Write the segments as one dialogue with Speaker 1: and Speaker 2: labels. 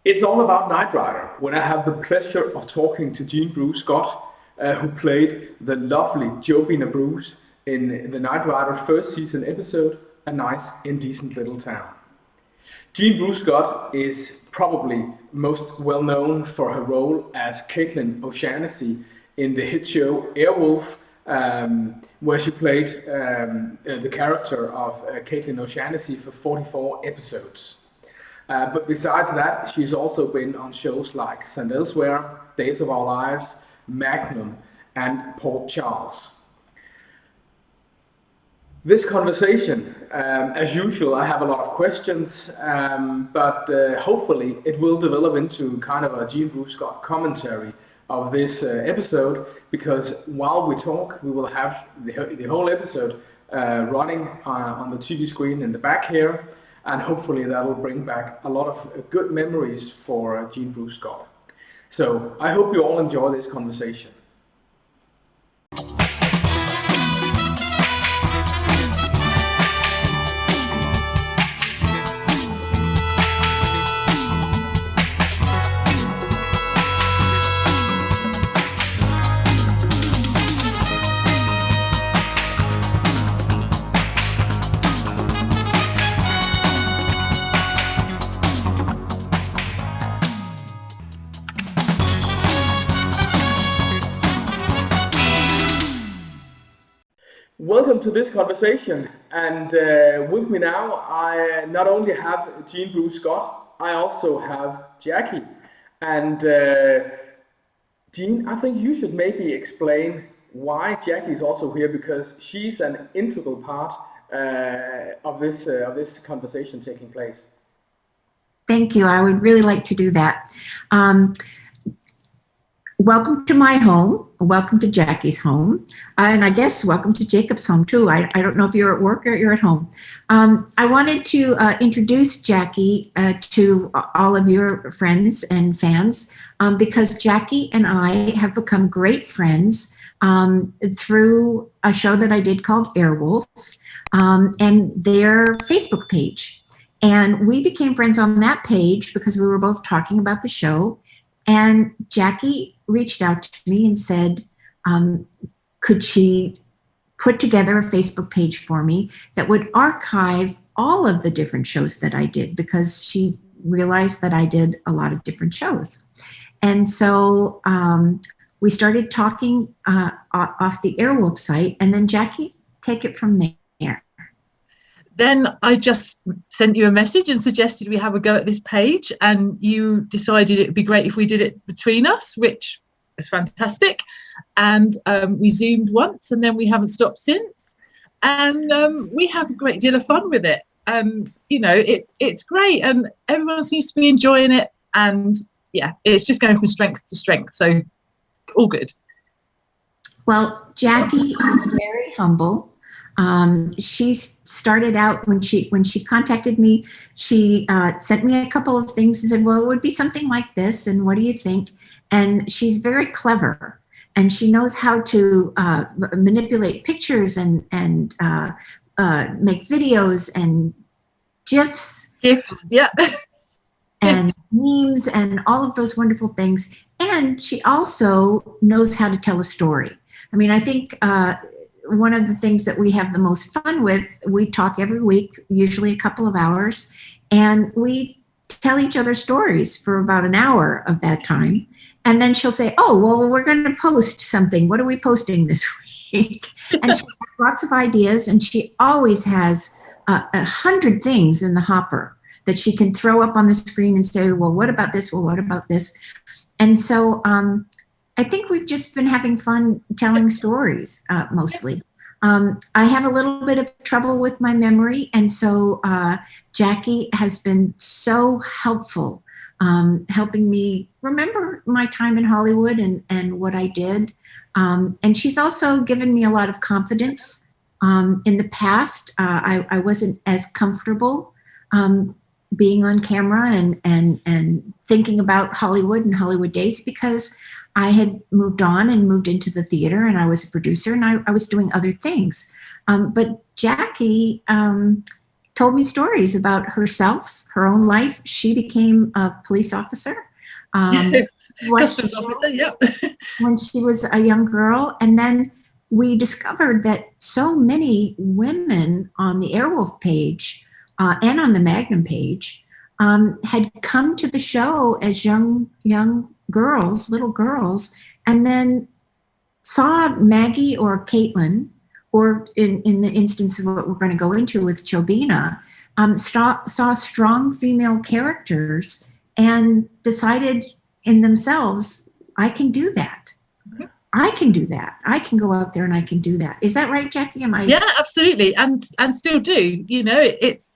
Speaker 1: It's all about Knight Rider, when I have the pleasure of talking to Jean Bruce Scott, who played the lovely Jobina Bruce in the Knight Rider first season episode, A Nice Indecent Little Town. Jean Bruce Scott is probably most well known for her role as Caitlin O'Shaughnessy in the hit show Airwolf, where she played the character of Caitlin O'Shaughnessy for 44 episodes. But besides that, she's also been on shows like St. Elsewhere, Days of Our Lives, Magnum, and Port Charles. This conversation, as usual, I have a lot of questions, but hopefully it will develop into kind of a Jean Bruce Scott commentary of this episode, because while we talk, we will have the whole episode running on the TV screen in the back here, and hopefully that will bring back a lot of good memories for Jean Bruce Scott. So I hope you all enjoy this conversation. Welcome to this conversation, and with me now I not only have Jean Bruce Scott, I also have Jackie. And Jean, I think you should maybe explain why Jackie is also here, because she's an integral part of this conversation taking place.
Speaker 2: Thank you. I would really like to do that. Welcome to my home. Welcome to Jackie's home. And I guess welcome to Jacob's home too. I don't know if you're at work or you're at home. I wanted to introduce Jackie to all of your friends and fans because Jackie and I have become great friends through a show that I did called Airwolf and their Facebook page. And we became friends on that page because we were both talking about the show. And Jackie reached out to me and said, could she put together a Facebook page for me that would archive all of the different shows that I did, because she realized that I did a lot of different shows. And so we started talking off the Airwolf site, and then Jackie, take it from there.
Speaker 3: Then I just sent you a message and suggested we have a go at this page, and you decided it would be great if we did it between us, which is fantastic. And we Zoomed once, and then we haven't stopped since. And we have a great deal of fun with it. And, you know, it's great, and everyone seems to be enjoying it. And yeah, it's just going from strength to strength. So all good. Well,
Speaker 2: Jackie is very humble. She started out when she contacted me, she sent me a couple of things and said, well, it would be something like this, and what do you think? And she's very clever, and she knows how to manipulate pictures and make videos and GIFs.
Speaker 3: Yeah.
Speaker 2: And memes and all of those wonderful things. And she also knows how to tell a story. I mean, I think one of the things that we have the most fun with, we talk every week, usually a couple of hours, and we tell each other stories for about an hour of that time. And then she'll say, oh, well, we're going to post something. What are we posting this week? And she's got lots of ideas, and she always has 100 things in the hopper that she can throw up on the screen and say, well, what about this? Well, what about this? And so I think we've just been having fun telling stories, mostly. I have a little bit of trouble with my memory, and so Jackie has been so helpful, helping me remember my time in Hollywood and what I did. And she's also given me a lot of confidence. In the past, I wasn't as comfortable being on camera and thinking about Hollywood and Hollywood days, because I had moved on and moved into the theater, and I was a producer, and I was doing other things. But Jackie told me stories about herself, her own life. She became a police officer.
Speaker 3: Customs officer, yep.
Speaker 2: When she was a young girl. And then we discovered that so many women on the Airwolf page and on the Magnum page had come to the show as young girls, little girls, and then saw Maggie or Caitlin, or in the instance of what we're going to go into with Jobina, saw strong female characters and decided in themselves, I can do that. I can do that. I can go out there and I can do that. Is that right, Jackie?
Speaker 3: Yeah, absolutely. And still do. You know,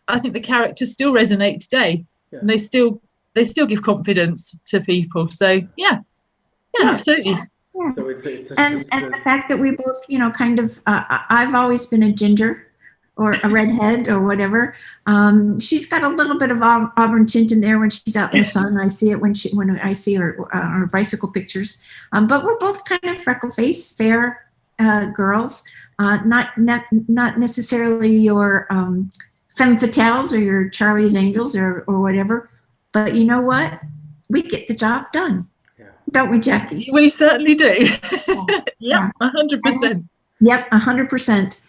Speaker 3: I think the characters still resonate today. Yeah. And they still give confidence to people. So yeah, absolutely.
Speaker 2: Yeah. So it's and the fact that we both, you know, kind of, I've always been a ginger or a redhead or whatever. She's got a little bit of auburn tint in there when she's out in the sun. I see it when I see her bicycle pictures. But we're both kind of freckle-faced, fair girls. Not necessarily your femme fatales or your Charlie's Angels or whatever. But you know what? We get the job done. Don't we, Jackie?
Speaker 3: We certainly do. Yeah, 100%.
Speaker 2: Yep, 100%.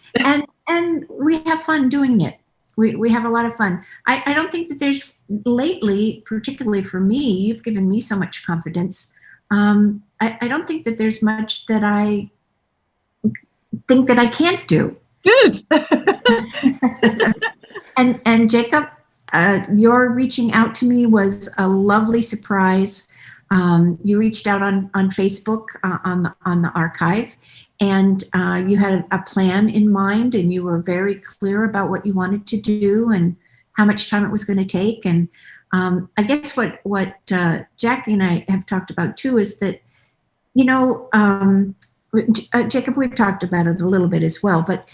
Speaker 2: And we have fun doing it. We have a lot of fun. I don't think that there's lately, particularly for me, you've given me so much confidence. I don't think that there's much that I think that I can't do.
Speaker 3: Good.
Speaker 2: And Jacob, your reaching out to me was a lovely surprise. You reached out on Facebook on the archive, and you had a plan in mind, and you were very clear about what you wanted to do and how much time it was going to take. And I guess what Jackie and I have talked about too is that, you know, Jacob, we've talked about it a little bit as well, but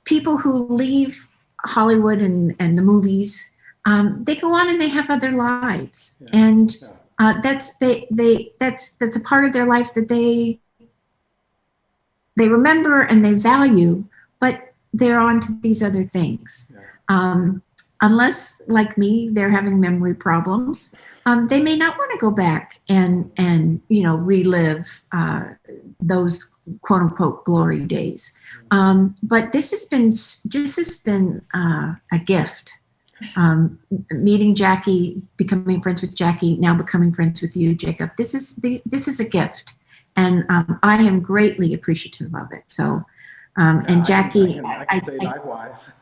Speaker 2: people who leave Hollywood and the movies, they go on and they have other lives. Yeah. And that's a part of their life that they remember and they value, but they're on to these other things. Yeah. Unless, like me, they're having memory problems, they may not want to go back and you know, relive those quote unquote glory days. But this has been a gift. Meeting Jackie, becoming friends with Jackie, now becoming friends with you, Jacob. This is a gift, and I am greatly appreciative of it. So, and Jackie,
Speaker 1: I can say likewise.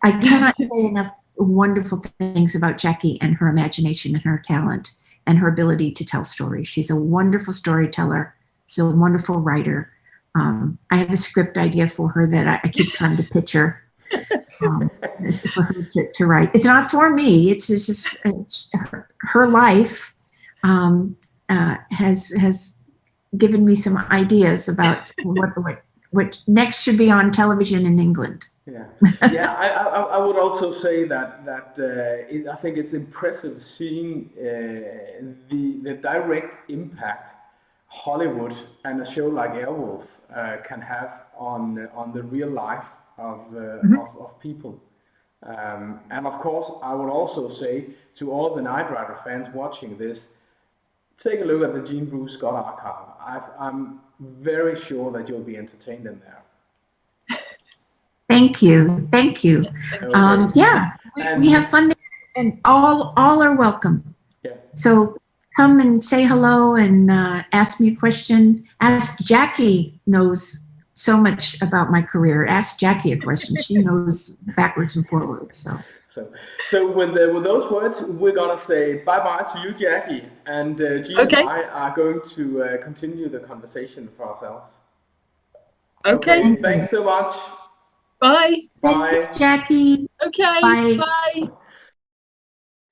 Speaker 2: I cannot say enough wonderful things about Jackie and her imagination and her talent and her ability to tell stories. She's a wonderful storyteller. She's a wonderful writer. I have a script idea for her that I keep trying to pitch her. This is for her to write. It's not for me. It's just her life has given me some ideas about what next should be on television in England.
Speaker 1: Yeah, yeah. I would also say that I think it's impressive seeing the direct impact Hollywood and a show like Airwolf can have on the real life of people. And of course, I would also say to all the Knight Rider fans watching this, take a look at the Jean Bruce Scott archive. I'm very sure that you'll be entertained in there.
Speaker 2: Thank you. Okay. Yeah, we have fun there, and all are welcome. Yeah. So come and say hello and ask me a question. Ask Jackie knows so much about my career. Ask Jackie a question. She knows backwards and forwards.
Speaker 1: So with those words, we're gonna say bye-bye to you, Jackie, and Jean and I are going to continue the conversation for ourselves.
Speaker 3: Okay.
Speaker 1: Thanks so much.
Speaker 3: Bye.
Speaker 2: Thanks, Jackie.
Speaker 3: Okay. Bye.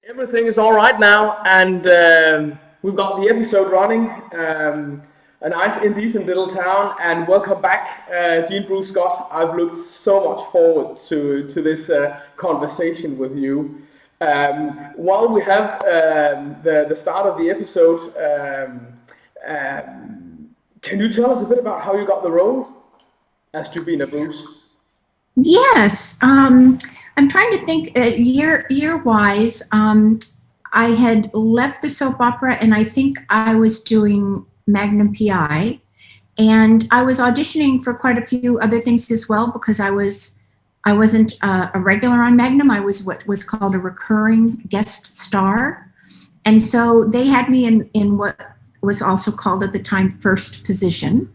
Speaker 1: Everything is all right now, and we've got the episode running. A Nice Indecent Little Town, and welcome back, Jean Bruce Scott. I've looked so much forward to this conversation with you. While we have the start of the episode, can you tell us a bit about how you got the role as Jobina Bruce?
Speaker 2: Yes. I'm trying to think year-wise. I had left the soap opera, and I think I was doing Magnum P.I. And I was auditioning for quite a few other things as well, because I wasn't a regular on Magnum. I was what was called a recurring guest star. And so they had me in what was also called at the time first position,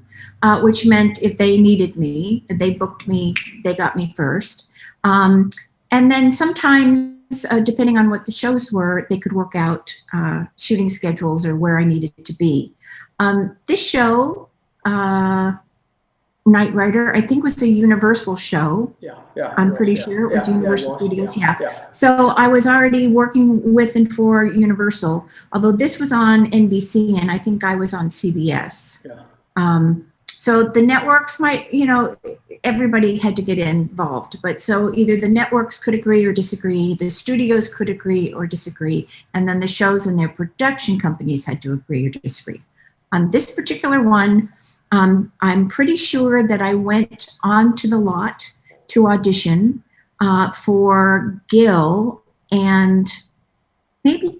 Speaker 2: which meant if they needed me, they booked me, they got me first. And then sometimes, depending on what the shows were, they could work out shooting schedules or where I needed to be. This show, Knight Rider, I think was a Universal show.
Speaker 1: Yeah.
Speaker 2: I'm pretty sure it was Universal Studios. Yeah.
Speaker 1: Yeah.
Speaker 2: So I was already working with and for Universal, although this was on NBC and I think I was on CBS.
Speaker 1: Yeah.
Speaker 2: So the networks might, everybody had to get involved, but so either the networks could agree or disagree, the studios could agree or disagree, and then the shows and their production companies had to agree or disagree. On this particular one, I'm pretty sure that I went onto the lot to audition for Gil and maybe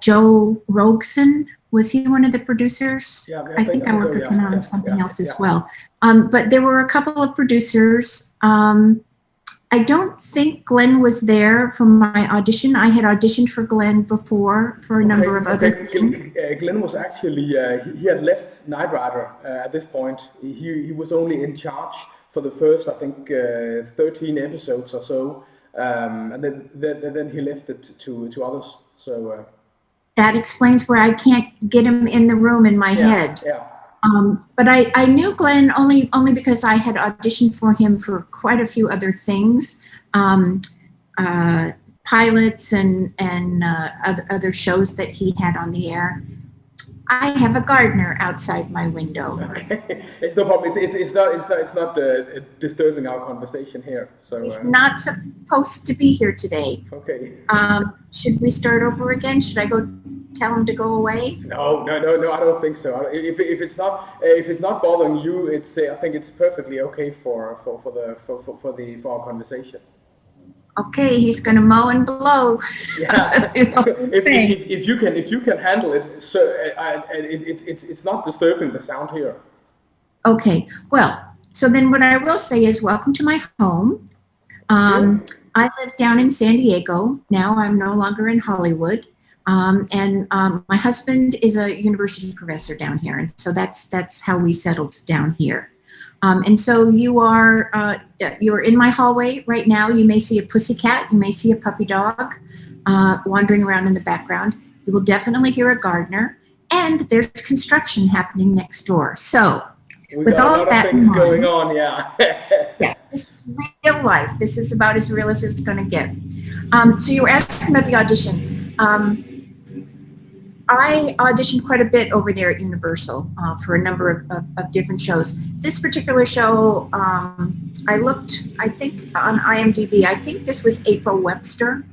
Speaker 2: Joe Rogeson. Was he one of the producers?
Speaker 1: Yeah,
Speaker 2: I think I worked with him on something else as well. But there were a couple of producers. I don't think Glenn was there for my audition. I had auditioned for Glenn before for a number of other things.
Speaker 1: Glenn was actually, he had left Knight Rider at this point. He was only in charge for the first, I think, 13 episodes or so. And then he left it to others. So.
Speaker 2: That explains where I can't get him in the room in my head.
Speaker 1: Yeah.
Speaker 2: But I knew Glenn only because I had auditioned for him for quite a few other things, pilots and other shows that he had on the air. I have a gardener outside my window.
Speaker 1: Okay, it's no problem. It's not disturbing our conversation here. So
Speaker 2: he's not supposed to be here today.
Speaker 1: Okay.
Speaker 2: Should we start over again? Should I go tell him to go away?
Speaker 1: No. I don't think so. If it's not bothering you, I think it's perfectly okay for our conversation.
Speaker 2: Okay, he's going to mow and blow.
Speaker 1: Yeah. if you can handle it, so it's not disturbing the sound here.
Speaker 2: Okay. Well, so then what I will say is welcome to my home. I live down in San Diego. Now I'm no longer in Hollywood. And my husband is a university professor down here. And so that's how we settled down here. And so you're in my hallway right now. You may see a pussycat. You may see a puppy dog wandering around in the background. You will definitely hear a gardener. And there's construction happening next door. So with all of that in mind,
Speaker 1: going on, yeah.
Speaker 2: Yeah, this is real life. This is about as real as it's going to get. So you were asking about the audition. I auditioned quite a bit over there at Universal for a number of different shows. This particular show, I looked, I think on IMDb, I think this was April Webster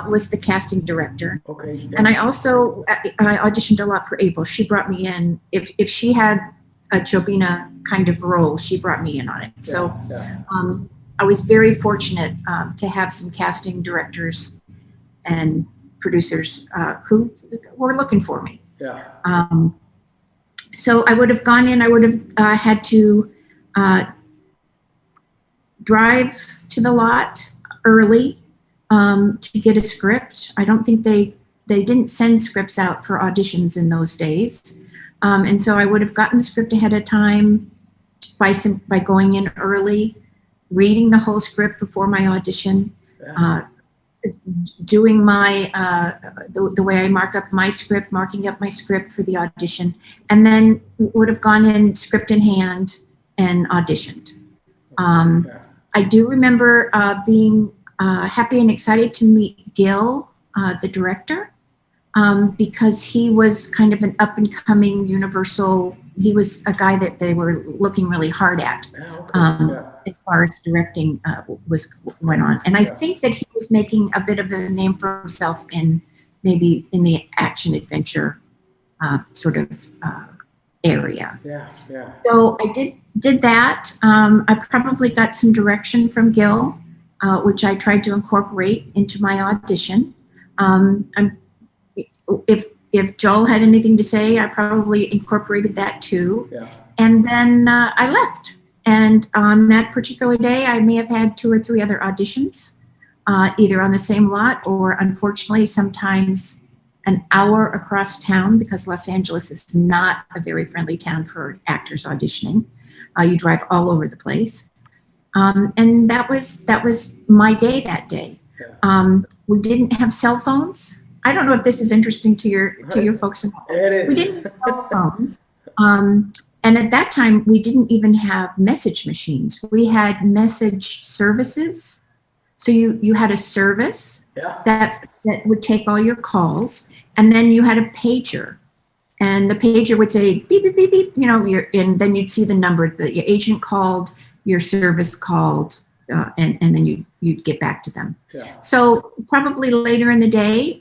Speaker 2: was the casting director.
Speaker 1: Okay. Yeah.
Speaker 2: And I auditioned a lot for April. She brought me in. If she had a Jobina kind of role, she brought me in on it. So I was very fortunate to have some casting directors and producers who were looking for me.
Speaker 1: Yeah.
Speaker 2: So I would have gone in, I would have had to drive to the lot early to get a script. I don't think they didn't send scripts out for auditions in those days. And so I would have gotten the script ahead of time by going in early, reading the whole script before my audition, doing my the way I marking up my script for the audition, and then would have gone in script in hand and auditioned. I do remember being happy and excited to meet Gil, the director, because he was kind of an up and coming Universal. He was a guy that they were looking really hard at as far as directing went on. And I think that he was making a bit of a name for himself maybe in the action adventure sort of area.
Speaker 1: Yeah, yeah.
Speaker 2: So I did that. I probably got some direction from Gil, which I tried to incorporate into my audition. If Joel had anything to say, I probably incorporated that too.
Speaker 1: Yeah.
Speaker 2: And then I left. And on that particular day, I may have had 2 or 3 other auditions, either on the same lot or, unfortunately, sometimes an hour across town, because Los Angeles is not a very friendly town for actors auditioning. You drive all over the place. And that was my day that day.
Speaker 1: Yeah.
Speaker 2: We didn't have cell phones. I don't know if this is interesting to your folks. We didn't have cell phones. And at that time, we didn't even have message machines. We had message services. So you had a service that would take all your calls, and then you had a pager. And the pager would say, beep, beep, beep, beep, and then you'd see the number that your agent called, your service called, and then you'd get back to them. Yeah. So probably later in the day,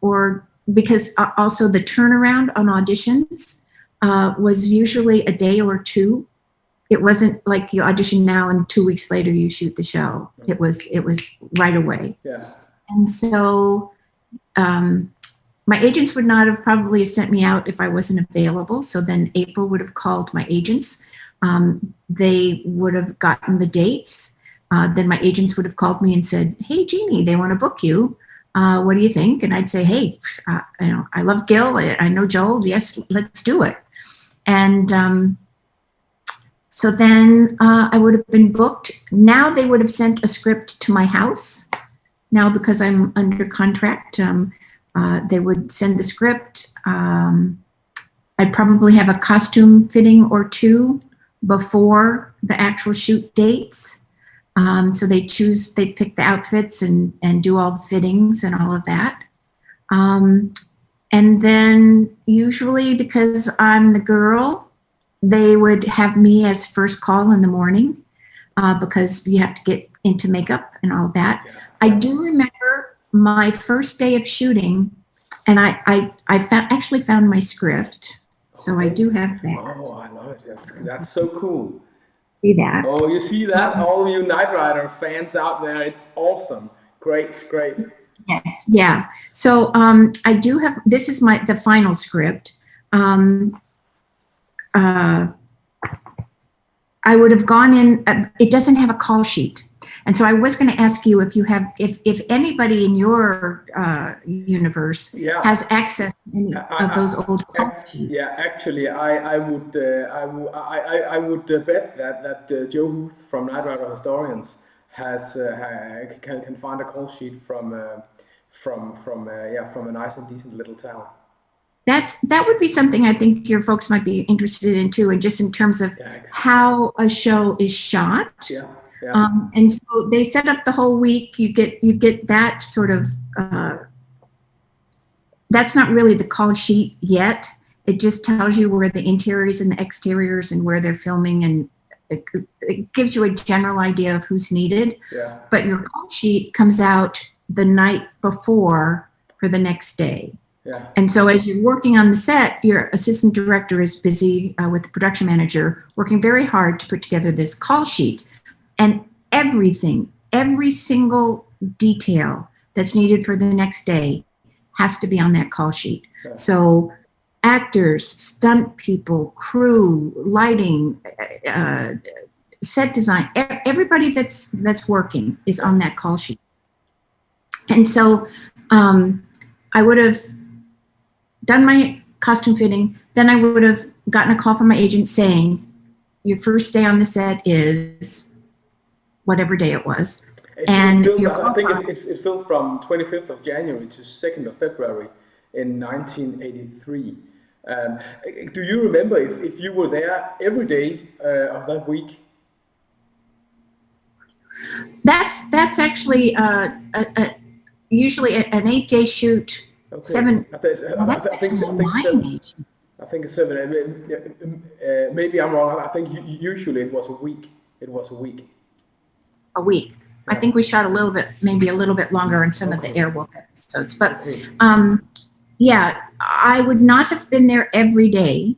Speaker 2: or because also the turnaround on auditions was usually a day or 2. It wasn't like you audition now and 2 weeks later you shoot the show. It was right away. Yeah. And so my agents would not have probably sent me out if I wasn't available. So then April would have called my agents. They would have gotten the dates. Then my agents would have called me and said, "Hey, Jeannie, they want to book you. What do you think?" And I'd say, "Hey, I love Gil. I know Joel. Yes, let's do it." And so then I would have been booked. Now they would have sent a script to my house. Now, because I'm under contract, they would send the script. I'd probably have a costume fitting or 2 before the actual shoot dates. So they'd pick the outfits and do all the fittings and all of that. And then usually, because I'm the girl, they would have me as first call in the morning because you have to get into makeup and all that. I do remember my first day of shooting, and I actually found my script. So I do have that.
Speaker 1: Oh, I love it. That's so cool.
Speaker 2: See that?
Speaker 1: Oh, you see that? All you Knight Rider fans out there, it's awesome. Great, great.
Speaker 2: Yes, yeah. So I do have, this is the final script. I would have gone in, it doesn't have a call sheet. And so I was going to ask you if you have, if anybody in your universe has access to any of those old call sheets.
Speaker 1: Yeah, actually, I would bet that Joe Huth from Knight Rider Historians has can find a call sheet from a Nice Indecent Little Town.
Speaker 2: That would be something I think your folks might be interested in too, and just in terms of how a show is shot. Yeah. Yeah. And so they set up the whole week. You get that sort of. That's not really the call sheet yet. It just tells you where the interiors and the exteriors and where they're filming, and it gives you a general idea of who's needed. Yeah. But your call sheet comes out the night before for the next day. Yeah. And so as you're working on the set, your assistant director is busy with the production manager working very hard to put together this call sheet. And every single detail that's needed for the next day has to be on that call sheet. Yeah. So actors, stunt people, crew, lighting, set design, everybody that's working is on that call sheet. And so I would have done my costume fitting, then I would have gotten a call from my agent saying, your first day on the set is whatever day it was. And
Speaker 1: I think it filmed from 25th of January to 2nd of February in 1983. Do you remember if you were there every day of that week?
Speaker 2: That's actually usually an 8-day shoot. Okay. I
Speaker 1: think it's 7. Maybe I'm wrong. I think usually it was a week.
Speaker 2: A week. Yeah. I think we shot maybe a little bit longer in some of the Airwolf episodes. But yeah, I would not have been there every day.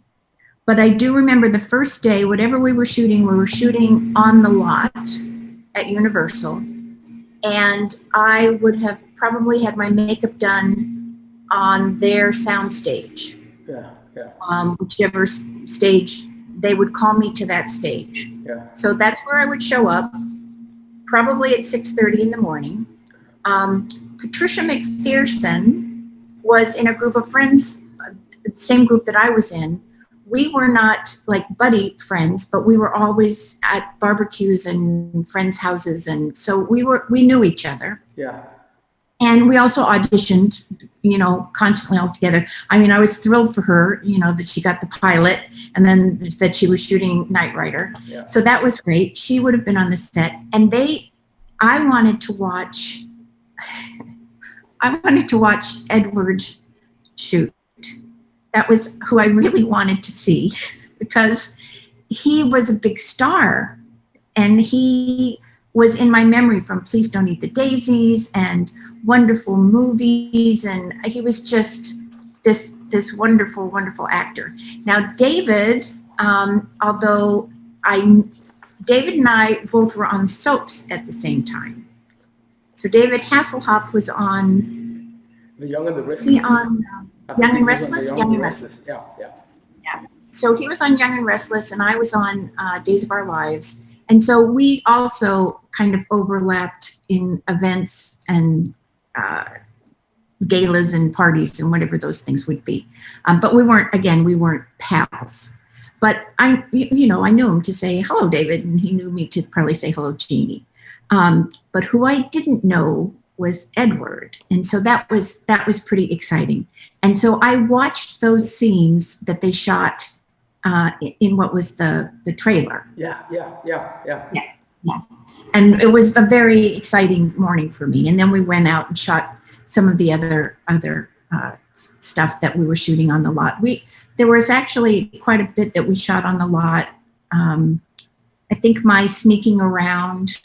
Speaker 2: But I do remember the first day, whatever we were shooting on the lot at Universal. And I would have probably had my makeup done on their sound stage.
Speaker 1: Yeah.
Speaker 2: Whichever stage, they would call me to that stage.
Speaker 1: Yeah.
Speaker 2: So that's where I would show up, probably at 6:30 in the morning. Patricia McPherson was in a group of friends, the same group that I was in. We were not like buddy friends, but we were always at barbecues and friends' houses, and so we knew each other.
Speaker 1: Yeah.
Speaker 2: And we also auditioned, constantly all together. I mean, I was thrilled for her, that she got the pilot, and then that she was shooting Knight Rider.
Speaker 1: Yeah.
Speaker 2: So that was great. She would have been on the set, and I wanted to watch Edward shoot. That was who I really wanted to see, because he was a big star, and he was in my memory from Please Don't Eat the Daisies and wonderful movies, and he was just this wonderful, wonderful actor. Now, David, David and I both were on soaps at the same time. So David Hasselhoff was on
Speaker 1: The Young and the Restless.
Speaker 2: Was he on Young and Restless?
Speaker 1: Young and Restless. Yeah.
Speaker 2: So he was on Young and Restless, and I was on Days of Our Lives. And so we also kind of overlapped in events and galas and parties and whatever those things would be. But we weren't pals. But I knew him to say, hello, David, and he knew me to probably say, hello, Jeannie. But who I didn't know was Edward. And so that was pretty exciting. And so I watched those scenes that they shot in what was the trailer.
Speaker 1: Yeah.
Speaker 2: And it was a very exciting morning for me. And then we went out and shot some of the other stuff that we were shooting on the lot. There was actually quite a bit that we shot on the lot. I think my sneaking around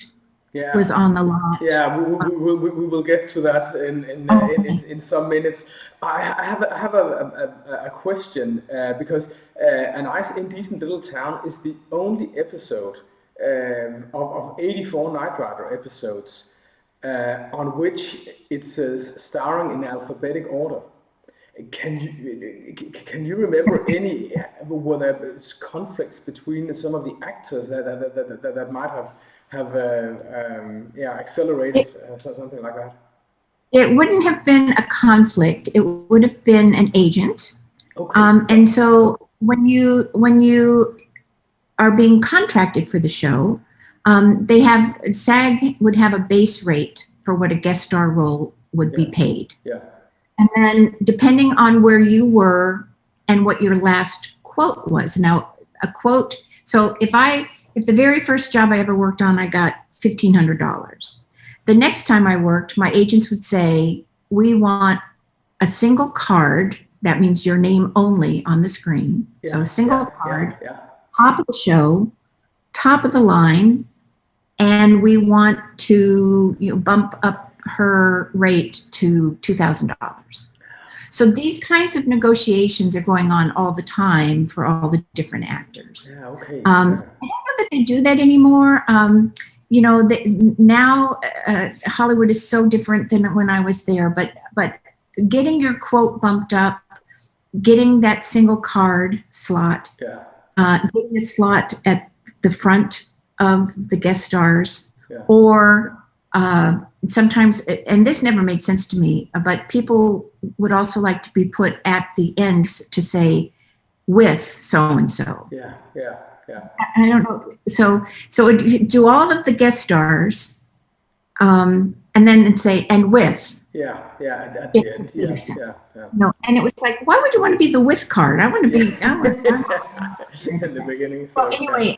Speaker 2: was on the lot.
Speaker 1: Yeah, we will get to that in some minutes. I have a question because A Nice Indecent Little Town is the only episode of 84 Knight Rider episodes on which it says starring in alphabetic order. Can you remember any were there conflicts between some of the actors that might have accelerated something like that?
Speaker 2: It wouldn't have been a conflict. It would have been an agent.
Speaker 1: Okay.
Speaker 2: And so when you are being contracted for the show, SAG would have a base rate for what a guest star role would be paid.
Speaker 1: Yeah.
Speaker 2: And then depending on where you were and what your last quote was. Now, a quote, so if the very first job I ever worked on, I got $1,500. The next time I worked, my agents would say, we want a single card. That means your name only on the screen.
Speaker 1: Yeah.
Speaker 2: So a single card,
Speaker 1: Yeah.
Speaker 2: top of the show, top of the line, and we want to bump up her rate to $2,000. So these kinds of negotiations are going on all the time for all the different actors.
Speaker 1: Yeah, okay.
Speaker 2: I don't know that they do that anymore. Now Hollywood is so different than when I was there, but getting your quote bumped up, getting that single card slot, getting a slot at the front of the guest stars, or sometimes, and this never made sense to me, but people would also like to be put at the end to say with so-and-so.
Speaker 1: Yeah.
Speaker 2: I don't know. So do all of the guest stars, and then say, and with.
Speaker 1: Yeah, at the end. Yeah.
Speaker 2: No, and it was like, why would you want to be the with card? I want to be.
Speaker 1: In the beginning.
Speaker 2: So anyway,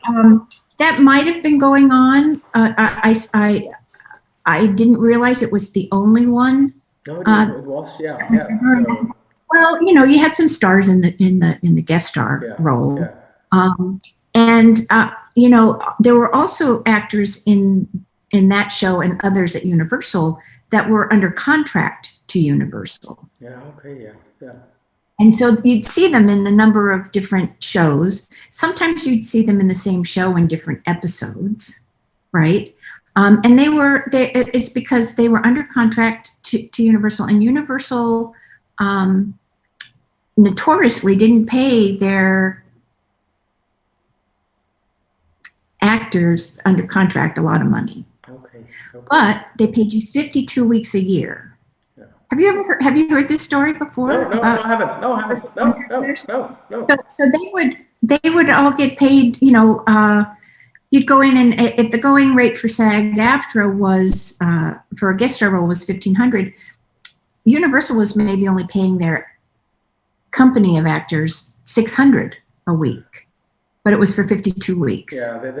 Speaker 2: that might have been going on. I didn't realize it was the only one.
Speaker 1: No, it was. Yeah. So.
Speaker 2: Well, you had some stars in the guest star role, and there were also actors in that show and others at Universal that were under contract to Universal.
Speaker 1: Yeah. Okay. Yeah.
Speaker 2: And so you'd see them in a number of different shows. Sometimes you'd see them in the same show in different episodes, right? And it's because they were under contract to Universal, and Universal notoriously didn't pay their actors under contract a lot of money.
Speaker 1: Okay.
Speaker 2: But they paid you 52 weeks a year.
Speaker 1: Yeah.
Speaker 2: Have you heard this story before?
Speaker 1: No, I haven't. No.
Speaker 2: So they would all get paid, you'd go in, and if the going rate for SAG-AFTRA was, for a guest star role was $1,500, Universal was maybe only paying their company of actors $600 a week, but it was for 52 weeks.
Speaker 1: Yeah,
Speaker 2: so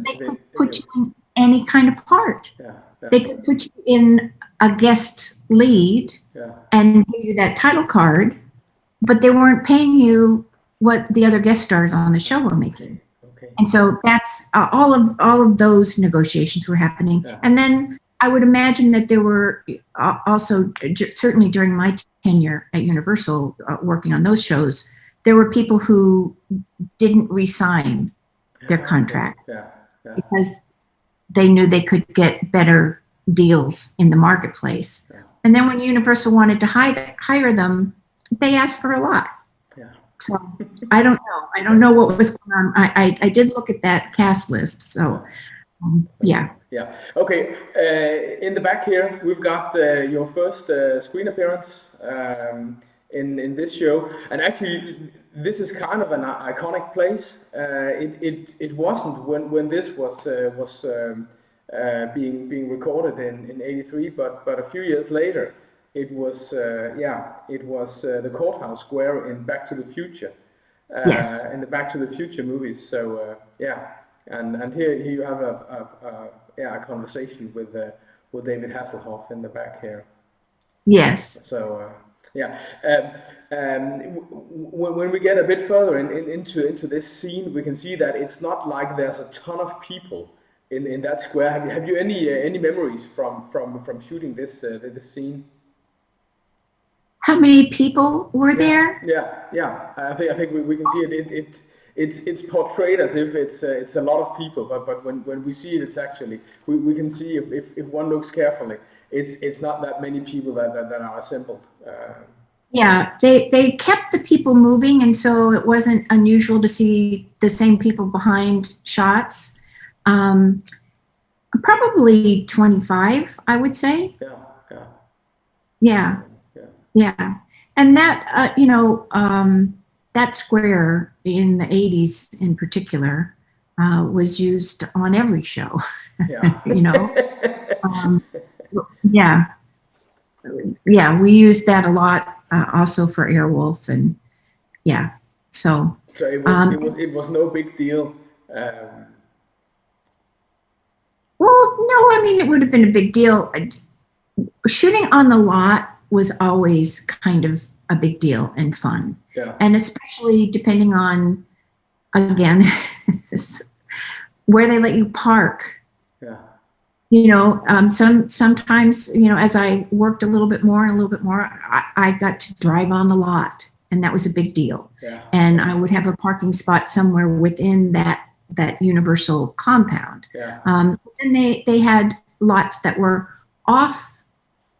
Speaker 2: they could put you in any kind of part.
Speaker 1: Yeah,
Speaker 2: they could put you in a guest lead and give you that title card, but they weren't paying you what the other guest stars on the show were making.
Speaker 1: Okay.
Speaker 2: And so that's all of those negotiations were happening.
Speaker 1: Yeah.
Speaker 2: And then I would imagine that there were also, certainly during my tenure at Universal, working on those shows, there were people who didn't re-sign their contracts because they knew they could get better deals in the marketplace. Yeah. And then when Universal wanted to hire them, they asked for a lot.
Speaker 1: Yeah.
Speaker 2: So I don't know. I don't know what was going on. I did look at that cast list. So yeah.
Speaker 1: Yeah. Okay. In the back here, we've got your first screen appearance in this show, and actually, this is kind of an iconic place. It wasn't when this was being recorded in '83, but a few years later, it was the courthouse square in Back to the Future.
Speaker 2: Yes.
Speaker 1: In the Back to the Future movies. So and here you have a conversation with David Hasselhoff in the back here.
Speaker 2: Yes.
Speaker 1: So when we get a bit further into this scene, we can see that it's not like there's a ton of people in that square. Have you any memories from shooting this scene?
Speaker 2: How many people were there?
Speaker 1: Yeah. I think we can see it. It's portrayed as if it's a lot of people, but when we see it, it's actually we can see if one looks carefully, it's not that many people that are assembled.
Speaker 2: Yeah, they kept the people moving, and so it wasn't unusual to see the same people behind shots. Probably 25, I would say. Yeah. And that that square in the 80s in particular was used on every show. We used that a lot also for Airwolf, and so
Speaker 1: it was no big deal.
Speaker 2: Well, no, I mean, it would have been a big deal. Shooting on the lot was always kind of a big deal and fun.
Speaker 1: Yeah.
Speaker 2: And especially depending on, again, where they let you park.
Speaker 1: Yeah.
Speaker 2: Sometimes, as I worked a little bit more, I got to drive on the lot, and that was a big deal.
Speaker 1: Yeah.
Speaker 2: And I would have a parking spot somewhere within that Universal compound.
Speaker 1: Yeah.
Speaker 2: And they had lots that were off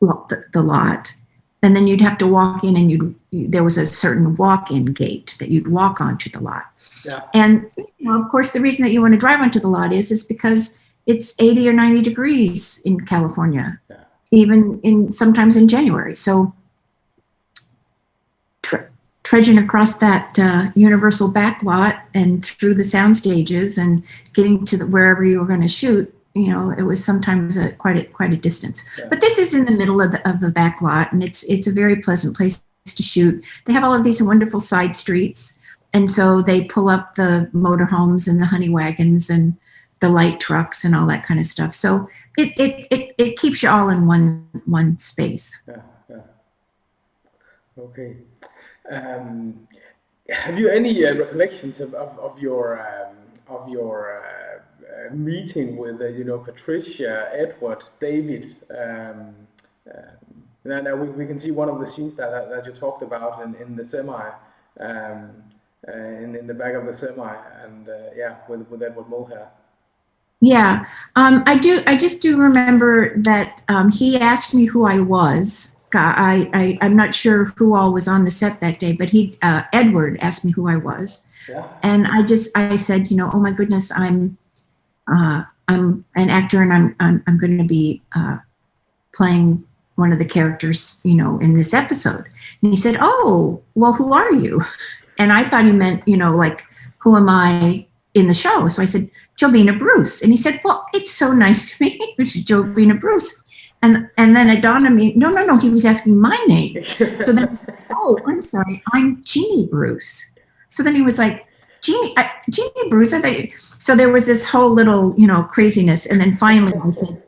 Speaker 2: the lot, and then you'd have to walk in, and there was a certain walk-in gate that you'd walk onto the lot.
Speaker 1: Yeah.
Speaker 2: And of course, the reason that you want to drive onto the lot is because it's 80 or 90 degrees in California, even sometimes in January. So trudging across that Universal back lot and through the sound stages and getting to wherever you were going to shoot, it was sometimes quite a distance. Yeah. But this is in the middle of the back lot, and it's a very pleasant place to shoot. They have all of these wonderful side streets, and so they pull up the motorhomes and the honey wagons and the light trucks and all that kind of stuff. So it keeps you all in one space.
Speaker 1: Yeah. Okay. Have you any recollections of your meeting with Patricia, Edward, David, Now we can see one of the scenes that you talked about in the semi, in the back of the semi, and with Edward Mulhare.
Speaker 2: Yeah, I just do remember that he asked me who I was. I'm not sure who all was on the set that day, but Edward asked me who I was.
Speaker 1: Yeah.
Speaker 2: And I said, oh my goodness, I'm an actor, and I'm going to be playing one of the characters, in this episode. And he said, oh, well, who are you? And I thought he meant, like, who am I in the show? So I said, Jobina Bruce. And he said, well, it's so nice to meet you, Jobina Bruce. And then it dawned on me, no, he was asking my name. So then, oh, I'm sorry, I'm Jeannie Bruce. So then he was like, Jeannie Bruce. So there was this whole little, craziness. And then finally I said,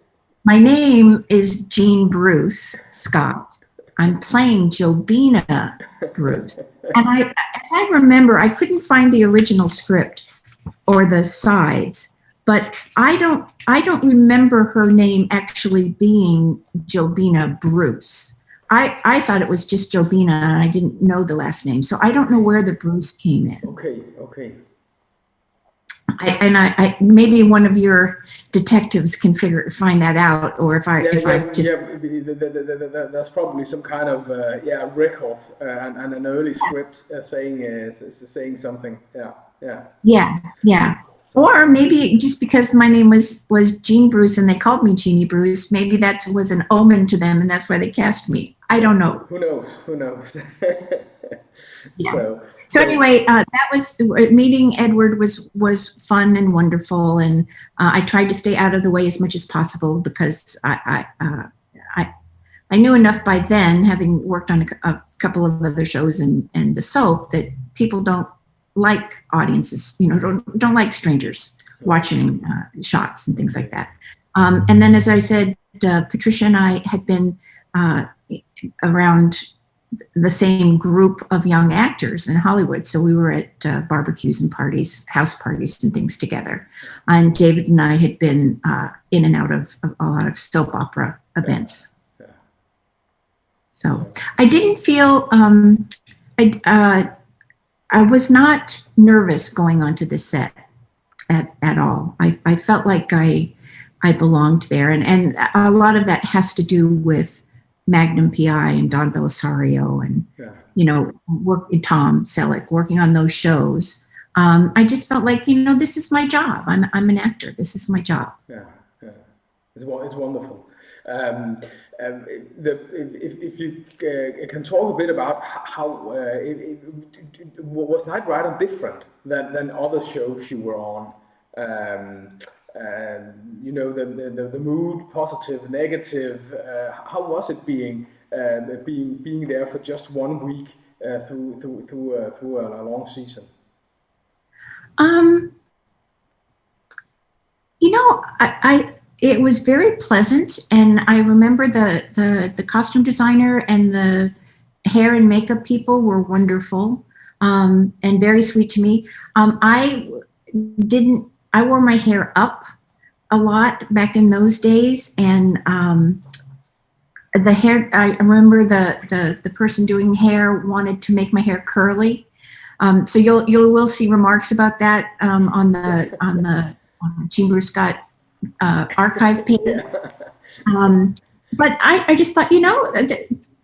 Speaker 2: my name is Jean Bruce Scott. I'm playing Jobina Bruce. And as I remember, I couldn't find the original script or the sides, but I don't remember her name actually being Jobina Bruce. I thought it was just Jobina, and I didn't know the last name, so I don't know where the Bruce came in.
Speaker 1: Okay.
Speaker 2: I maybe one of your detectives can find that out, or if I just
Speaker 1: that's probably some kind of record and an early script saying something.
Speaker 2: Yeah. Or maybe just because my name was Jean Bruce and they called me Jeannie Bruce, maybe that was an omen to them and that's why they cast me. I don't know.
Speaker 1: Who knows?
Speaker 2: Yeah. So anyway, that was meeting Edward was fun and wonderful, and I tried to stay out of the way as much as possible because I knew enough by then, having worked on a couple of other shows and the soap, that people don't like audiences, don't like strangers watching shots and things like that. And then, as I said, Patricia and I had been around the same group of young actors in Hollywood. So we were at barbecues and parties, house parties and things together. And David and I had been in and out of a lot of soap opera events.
Speaker 1: Yeah.
Speaker 2: So I didn't feel, I was not nervous going onto the set at all. I felt like I belonged there. And a lot of that has to do with Magnum P.I. and Don Belisario and, Tom Selleck, working on those shows. I just felt like, this is my job. I'm an actor. This is my job.
Speaker 1: Yeah. It's wonderful. If you can talk a bit about how was Knight Rider different than other shows you were on? The mood, positive, negative. How was it being there for just 1 week through a long season?
Speaker 2: It was very pleasant, and I remember the costume designer and the hair and makeup people were wonderful and very sweet to me. I wore my hair up a lot back in those days, and the hair. I remember the person doing hair wanted to make my hair curly, so you will see remarks about that on the Jean Bruce Scott archive page. But I just thought,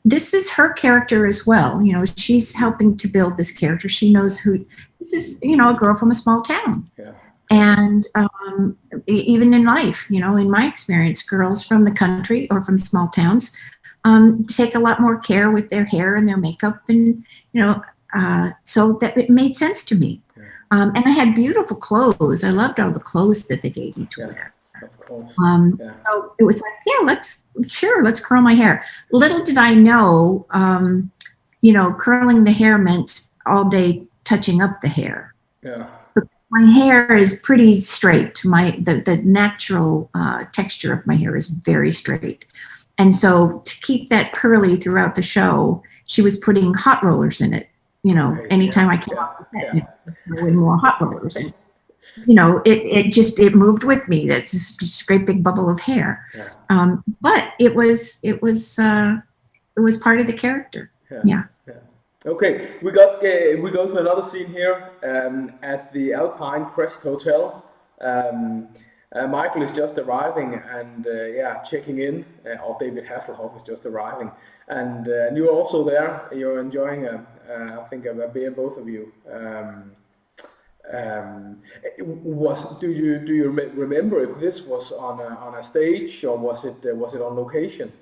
Speaker 2: this is her character as well. She's helping to build this character. She knows who this is. A girl from a small town.
Speaker 1: Yeah.
Speaker 2: And even in life, in my experience, girls from the country or from small towns take a lot more care with their hair and their makeup, and so that it made sense to me. Yeah. And I had beautiful clothes. I loved all the clothes that they gave me to wear.
Speaker 1: Of course.
Speaker 2: So it was like, let's curl my hair. Little did I know, curling the hair meant all day touching up the hair.
Speaker 1: Yeah.
Speaker 2: My hair is pretty straight. The natural texture of my hair is very straight. And so to keep that curly throughout the show, she was putting hot rollers in it. Anytime I came off the set, there were more hot rollers. And, it moved with me. That's just a great big bubble of hair. Yeah. But it was was part of the character. Yeah.
Speaker 1: Okay, we go to another scene here at the Alpine Crest Hotel. Michael is just arriving and checking in, or David Hasselhoff is just arriving, and you're also there. You're enjoying I think a beer, both of you. Do you remember if this was on a stage or was it on location?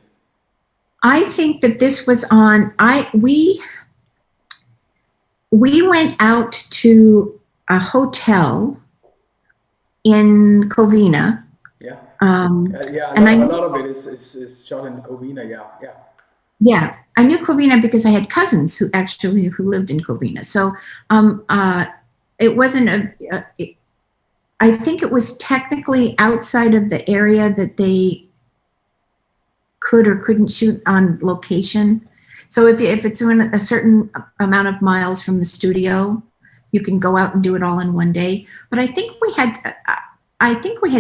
Speaker 2: I think that this was on. We went out to a hotel in Covina.
Speaker 1: Yeah.
Speaker 2: And
Speaker 1: a lot of it is shot in Covina.
Speaker 2: Yeah, I knew Covina because I had cousins who lived in Covina. So it wasn't I think it was technically outside of the area that they could or couldn't shoot on location. So if it's in a certain amount of miles from the studio, you can go out and do it all in one day. But I think we had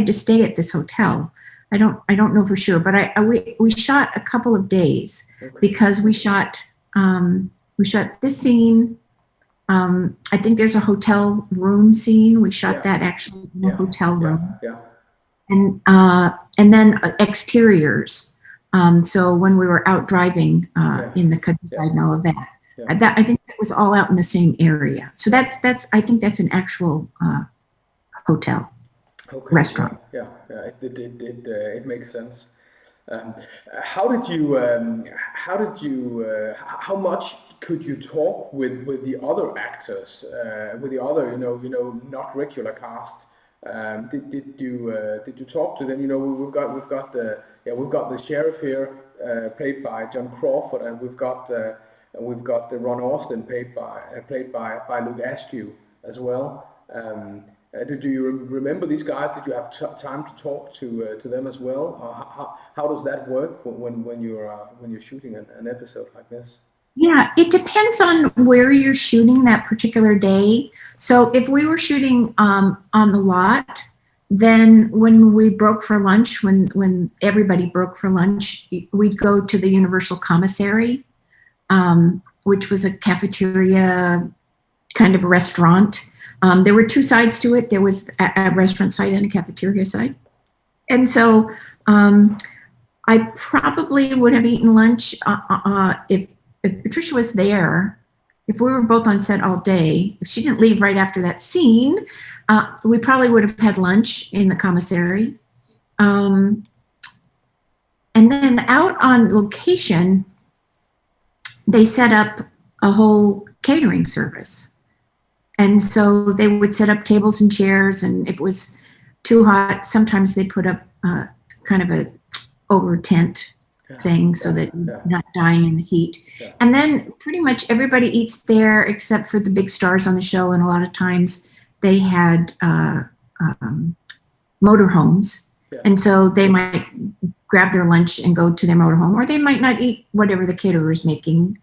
Speaker 2: to stay at this hotel. I don't know for sure, but we shot a couple of days because we shot this scene. I think there's a hotel room scene. We shot that actually in a hotel room. And then exteriors. So when we were out driving in the countryside and all of that, I think that was all out in the same area. So I think that's an actual hotel restaurant.
Speaker 1: It makes sense. How much could you talk with the other actors, with the other not regular cast? Did you talk to them? We've got the sheriff here, played by John Crawford, and we've got the Ron Austin, played by Luke Askew as well. Do you remember these guys? Did you have time to talk to them as well? Or how does that work when you're shooting an episode like this?
Speaker 2: Yeah, it depends on where you're shooting that particular day. So if we were shooting on the lot, then when we broke for lunch, when everybody broke for lunch, we'd go to the Universal Commissary, which was a cafeteria kind of restaurant. There were two sides to it. There was a restaurant side and a cafeteria side. And so I probably would have eaten lunch if Patricia was there. If we were both on set all day, if she didn't leave right after that scene, we probably would have had lunch in the commissary. And then out on location, they set up a whole catering service. And so they would set up tables and chairs, and if it was too hot, sometimes they put up kind of a over tent thing so that you're not dying in the heat. And then pretty much everybody eats there except for the big stars on the show, and a lot of times they had motorhomes. And so they might grab their lunch and go to their motorhome, or they might not eat whatever the caterer is making.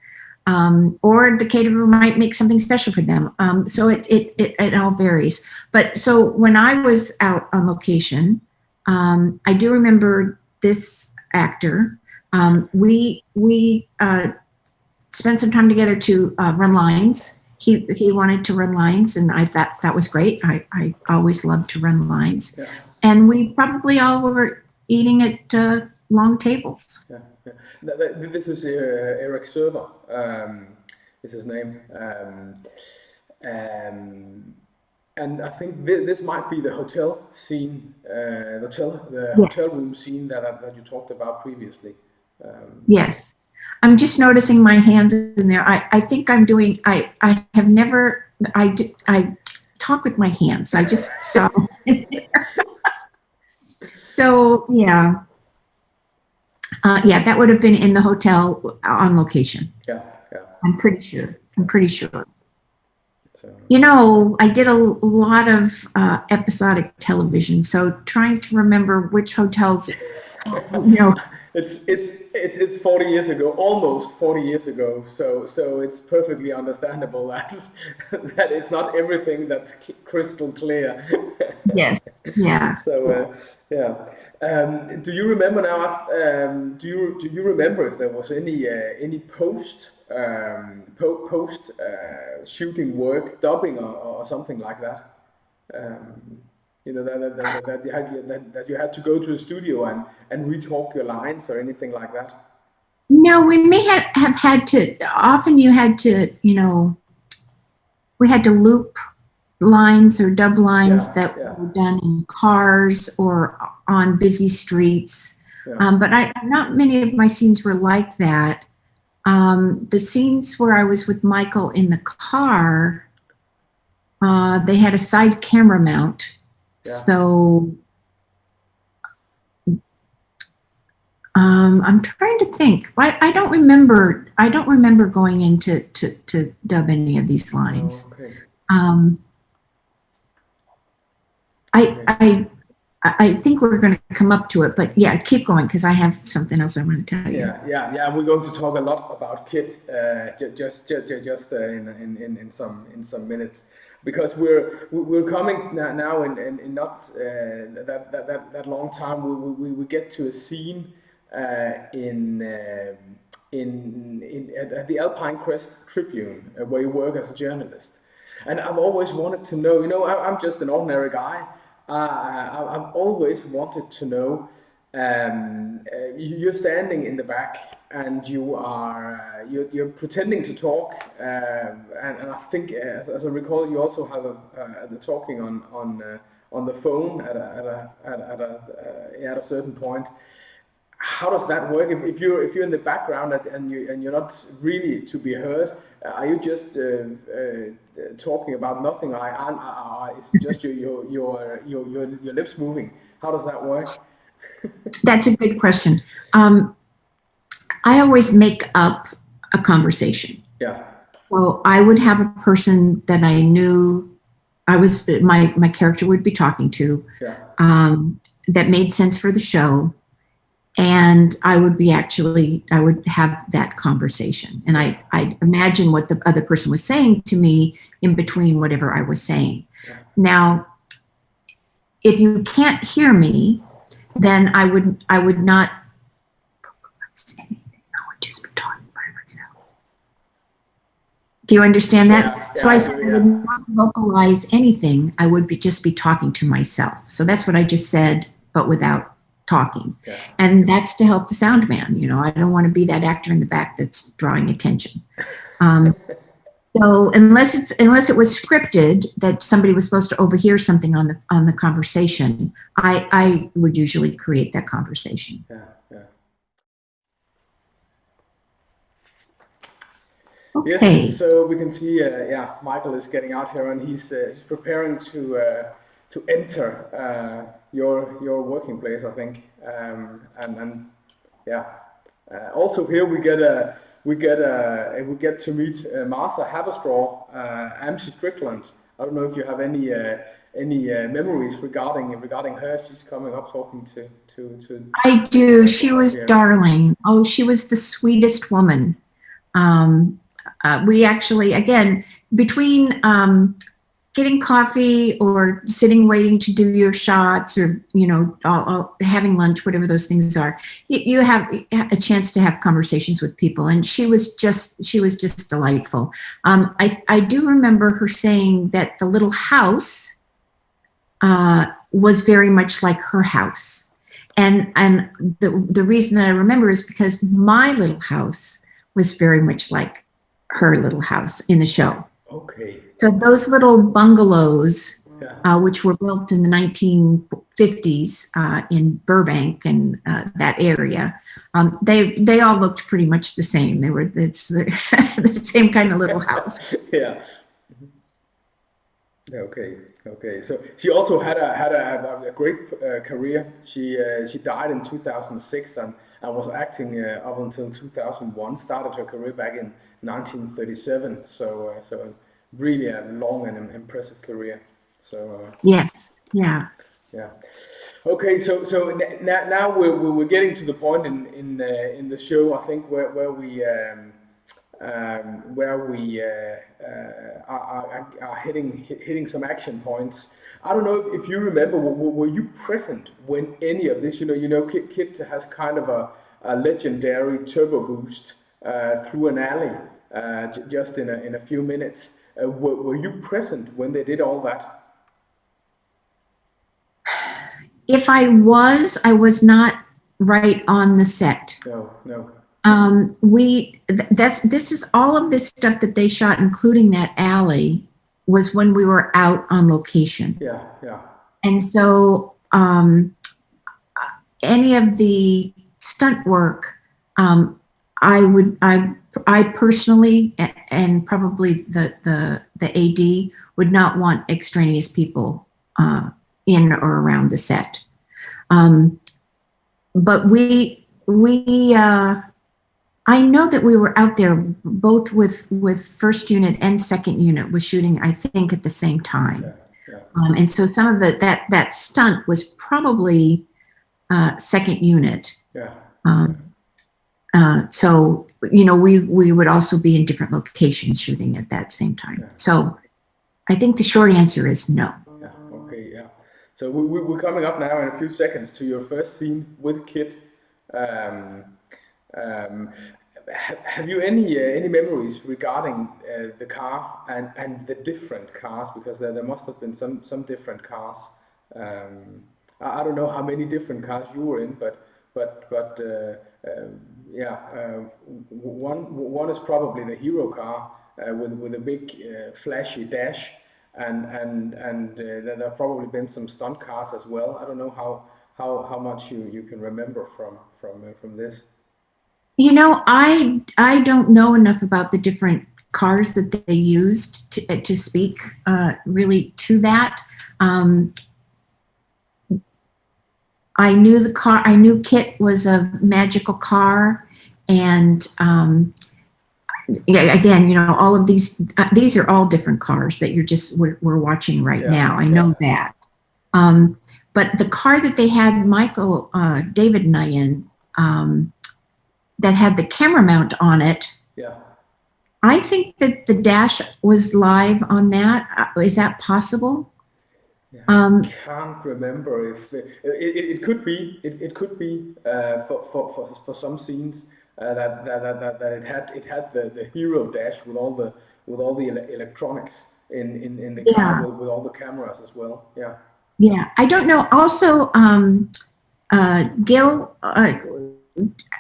Speaker 2: Or the caterer might make something special for them. So it all varies. But so when I was out on location, I do remember this actor. We spent some time together to run lines. He wanted to run lines, and I thought that was great. I always loved to run lines. And we probably all were eating at long tables.
Speaker 1: This is Eric Server, is his name, and I think this might be the hotel scene, hotel room scene that you talked about previously.
Speaker 2: Yes, I'm just noticing my hands in there. I think I'm doing. I have never. I talk with my hands. I just saw in there. So yeah. That would have been in the hotel on location. I'm pretty sure. So, I did a lot of episodic television, so trying to remember which hotels,
Speaker 1: It's 40 years ago, almost 40 years ago. So it's perfectly understandable that that it's not everything that's crystal clear.
Speaker 2: Yes. Yeah.
Speaker 1: So yeah. Do you remember now? Do you remember if there was any post shooting work, dubbing or something like that? You know, that you had to go to the studio and retalk your lines or anything like that?
Speaker 2: No, we may have had to, often you had to, you know, we had to loop lines or dub lines that were done in cars or on busy streets. But not many of my scenes were like that. The scenes where I was with Michael in the car, they had a side camera mount. So I'm trying to think. I don't remember going in to dub any of these lines. I think we're going to come up to it, but yeah, keep going because I have something else I want to tell you.
Speaker 1: Yeah. We're going to talk a lot about Kitt just in some minutes, because we're coming now in not that long time. We get to a scene at the Alpine Crest Tribune where you work as a journalist, and I've always wanted to know. You know, I'm just an ordinary guy. I've always wanted to know. You're standing in the back and you're pretending to talk, and I think, as I recall, you also have the talking on the phone at a certain point. How does that work? If you're in the background and you're not really to be heard, are you just talking about nothing? It's just your lips moving. How does that work?
Speaker 2: That's a good question. I always make up a conversation.
Speaker 1: Yeah.
Speaker 2: So I would have a person that I knew my character would be talking to, that made sense for the show. And I would have that conversation, and I'd imagine what the other person was saying to me in between whatever I was saying.
Speaker 1: Yeah.
Speaker 2: Now, if you can't hear me, then I would not say anything. I would just be talking by myself. Do you understand that?
Speaker 1: Yeah,
Speaker 2: so I said I would not vocalize anything. I would just be talking to myself. So that's what I just said, but without talking.
Speaker 1: Yeah.
Speaker 2: And that's to help the sound man. You know, I don't want to be that actor in the back that's drawing attention. So unless it was scripted that somebody was supposed to overhear something on the conversation, I would usually create that conversation.
Speaker 1: Yeah.
Speaker 2: Okay.
Speaker 1: Yes, so we can see, Michael is getting out here, and he's preparing to enter your working place, I think, and also here we get to meet Martha Haberstraw, MC Strickland. I don't know if you have any memories regarding her. She's coming up talking to.
Speaker 2: I do. She was darling. Oh, she was the sweetest woman. We actually, again, between getting coffee or sitting waiting to do your shots, or having lunch, whatever those things are, you have a chance to have conversations with people, and she was just delightful. I do remember her saying that the little house was very much like her house, and the reason that I remember is because my little house was very much like her little house in the show.
Speaker 1: Okay.
Speaker 2: So those little bungalows, which were built in the 1950s in Burbank and that area, they all looked pretty much the same. It's the same kind of little house.
Speaker 1: Yeah. Okay. So she also had a great career. She died in 2006 and was acting up until 2001. Started her career back in 1937. So really a long and impressive career. So
Speaker 2: yes, yeah.
Speaker 1: Okay, so now we're getting to the point in the show, I think, where we are hitting some action points. I don't know if you remember, were you present when any of this? Kitt has kind of a legendary turbo boost through an alley just in a few minutes. Were you present when they did all that?
Speaker 2: If I was not right on the set.
Speaker 1: No.
Speaker 2: This is all of this stuff that they shot, including that alley, was when we were out on location.
Speaker 1: Yeah.
Speaker 2: And so any of the stunt work, I personally, and probably the AD, would not want extraneous people in or around the set. But I know that we were out there both with first unit and second unit was shooting, I think, at the same time.
Speaker 1: Yeah.
Speaker 2: And so some of that stunt was probably second unit.
Speaker 1: Yeah.
Speaker 2: So we would also be in different locations shooting at that same time.
Speaker 1: Yeah.
Speaker 2: So I think the short answer is no.
Speaker 1: Yeah. Okay. Yeah. So we're coming up now in a few seconds to your first scene with Kitt. Have you any memories regarding the car and the different cars? Because there must have been some different cars. I don't know how many different cars you were in, but one is probably the hero car with a big flashy dash, and there have probably been some stunt cars as well. I don't know how much you can remember from this.
Speaker 2: I don't know enough about the different cars that they used to speak really to that. I knew the car. I knew Kitt was a magical car, and again, all of these are all different cars that we're watching right now. I know that. But the car that they had Michael, David and I in, that had the camera mount on it. Yeah. I think that the dash was live on that. Is that possible?
Speaker 1: Yeah, I can't remember if it could be. It could be for some scenes that it had the hero dash with all the electronics in the car with all the cameras as well. Yeah.
Speaker 2: Yeah, I don't know. Also, Gil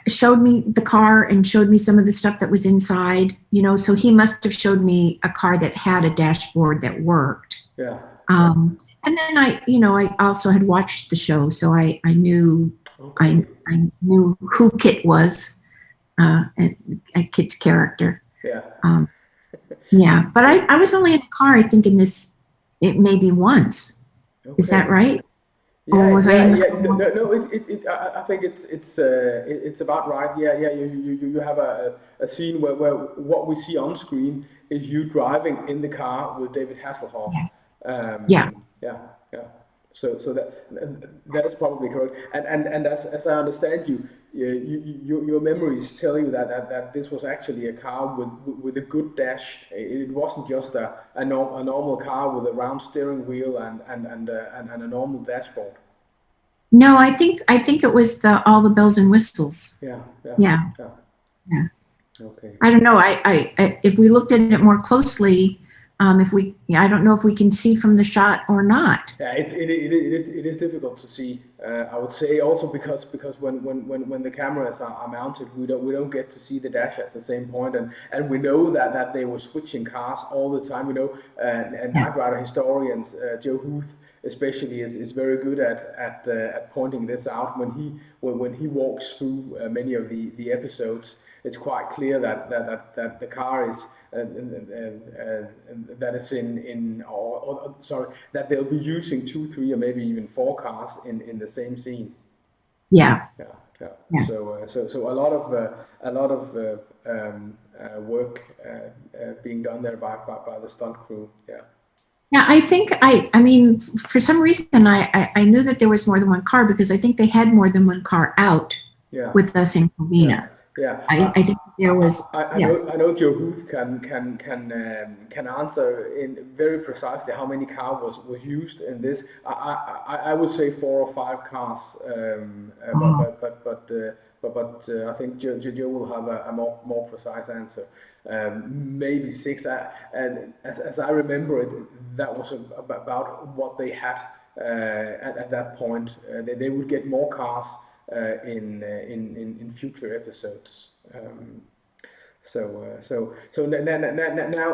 Speaker 2: showed me the car and showed me some of the stuff that was inside. So he must have showed me a car that had a dashboard that worked.
Speaker 1: Yeah.
Speaker 2: And then I also had watched the show, so I knew I knew who Kitt was, Kitt's character.
Speaker 1: Yeah.
Speaker 2: Yeah, but I was only in the car, I think, it maybe once. Okay. Is that right?
Speaker 1: Yeah,
Speaker 2: or was I in the
Speaker 1: car? No. I think it's about right. Yeah. You have a scene where what we see on screen is you driving in the car with David Hasselhoff.
Speaker 2: Yeah.
Speaker 1: Yeah. So that is probably correct. And as I understand your memories tell you that this was actually a car with a good dash. It wasn't just a normal car with a round steering wheel and a normal dashboard.
Speaker 2: No, I think it was all the bells and whistles. Yeah.
Speaker 1: Okay.
Speaker 2: I don't know. I if we looked at it more closely. I don't know if we can see from the shot or not.
Speaker 1: Yeah, it is difficult to see. I would say also because when the cameras are mounted, we don't get to see the dash at the same point, and we know that they were switching cars all the time. We know, and Night Rider historians, Joe Huth especially is very good at pointing this out when he walks through many of the episodes. It's quite clear that the car is that is that they'll be using 2, 3, or maybe even 4 cars in the same scene.
Speaker 2: Yeah.
Speaker 1: So a lot of work being done there by the stunt crew.
Speaker 2: Yeah, I think I mean, for some reason, I knew that there was more than one car because I think they had more than one car out with us in Covina.
Speaker 1: Yeah.
Speaker 2: I think there was.
Speaker 1: I know Joe Huth can answer in very precisely how many cars was used in this. I would say 4 or 5 cars, but I think Joe will have a more precise answer. Maybe 6. And as I remember it, that was about what they had at that point. They would get more cars in future episodes. So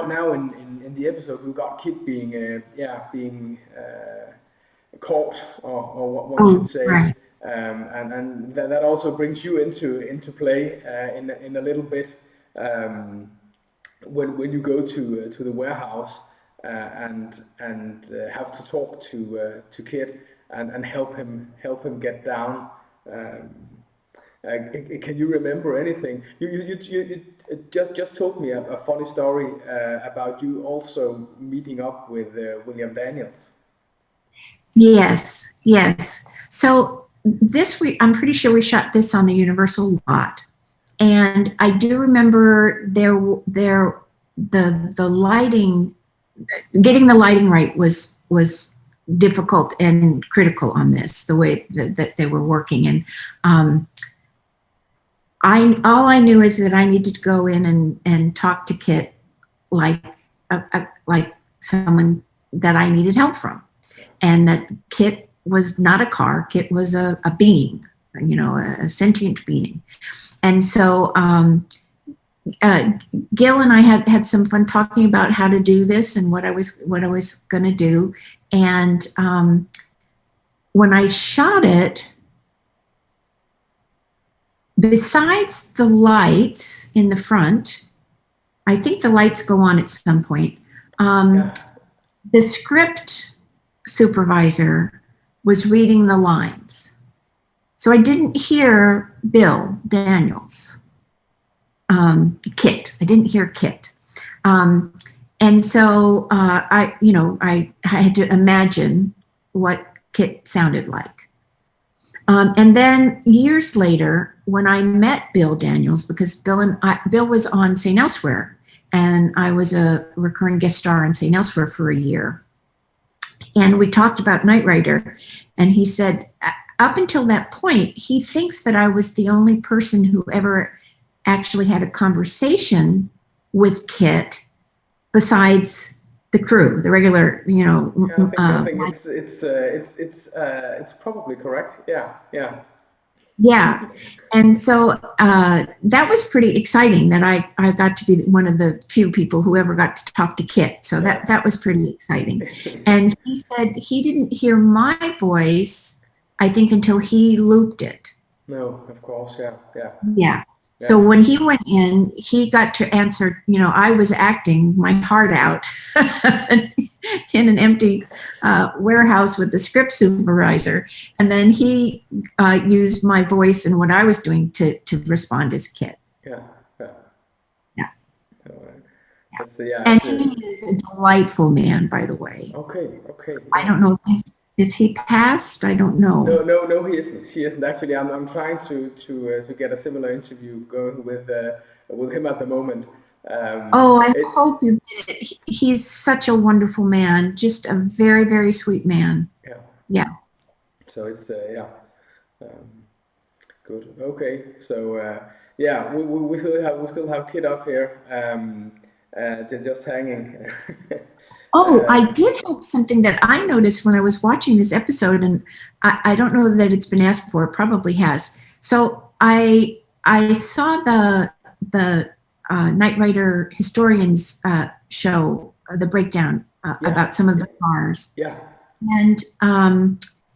Speaker 1: now in the episode we got Kitt being caught, or what one should say.
Speaker 2: Right.
Speaker 1: And that also brings you into play in a little bit, when you go to the warehouse and have to talk to Kitt and help him get down. Can you remember anything? You just told me a funny story about you also meeting up with William Daniels.
Speaker 2: Yes. So this week, I'm pretty sure we shot this on the Universal lot, and I do remember the lighting, getting the lighting right was difficult and critical on this, the way that they were working. And all I knew is that I needed to go in and talk to Kitt like someone that I needed help from, and that Kitt was not a car. Kitt was a being, a sentient being. And so Gil and I had some fun talking about how to do this and what I was going to do. And when I shot it, besides the lights in the front, I think the lights go on at some point. The script supervisor was reading the lines. So I didn't hear Bill Daniels. Kitt. I didn't hear Kitt. And so I had to imagine what Kitt sounded like. And then years later, when I met Bill Daniels, because Bill was on St. Elsewhere, and I was a recurring guest star on St. Elsewhere for a year. And we talked about Knight Rider, and he said, up until that point, he thinks that I was the only person who ever actually had a conversation with Kitt besides the crew, the regular,
Speaker 1: I think it's probably correct. Yeah. And so that was pretty exciting that I got to be one of the few people who ever got to talk to Kitt. So that was pretty exciting. And he said he didn't hear my voice, I think, until he looped it. No, of course,
Speaker 2: yeah. So when he went in, he got to answer, I was acting my heart out in an empty warehouse with the script supervisor. And then he used my voice and what I was doing to respond as Kitt.
Speaker 1: Yeah.
Speaker 2: And he is a delightful man, by the way.
Speaker 1: Okay.
Speaker 2: I don't know, is he passed? I don't know.
Speaker 1: No, he isn't. He isn't actually. I'm trying to get a similar interview going with him at the moment.
Speaker 2: I hope you did it. He's such a wonderful man. Just a very, very sweet man. Yeah.
Speaker 1: So it's good. Okay. So we still have Kitt up here. They're just hanging.
Speaker 2: I did have something that I noticed when I was watching this episode, and I don't know that it's been asked for. It probably has. So I saw the Knight Rider Historians show, the breakdown about some of the cars.
Speaker 1: Yeah.
Speaker 2: And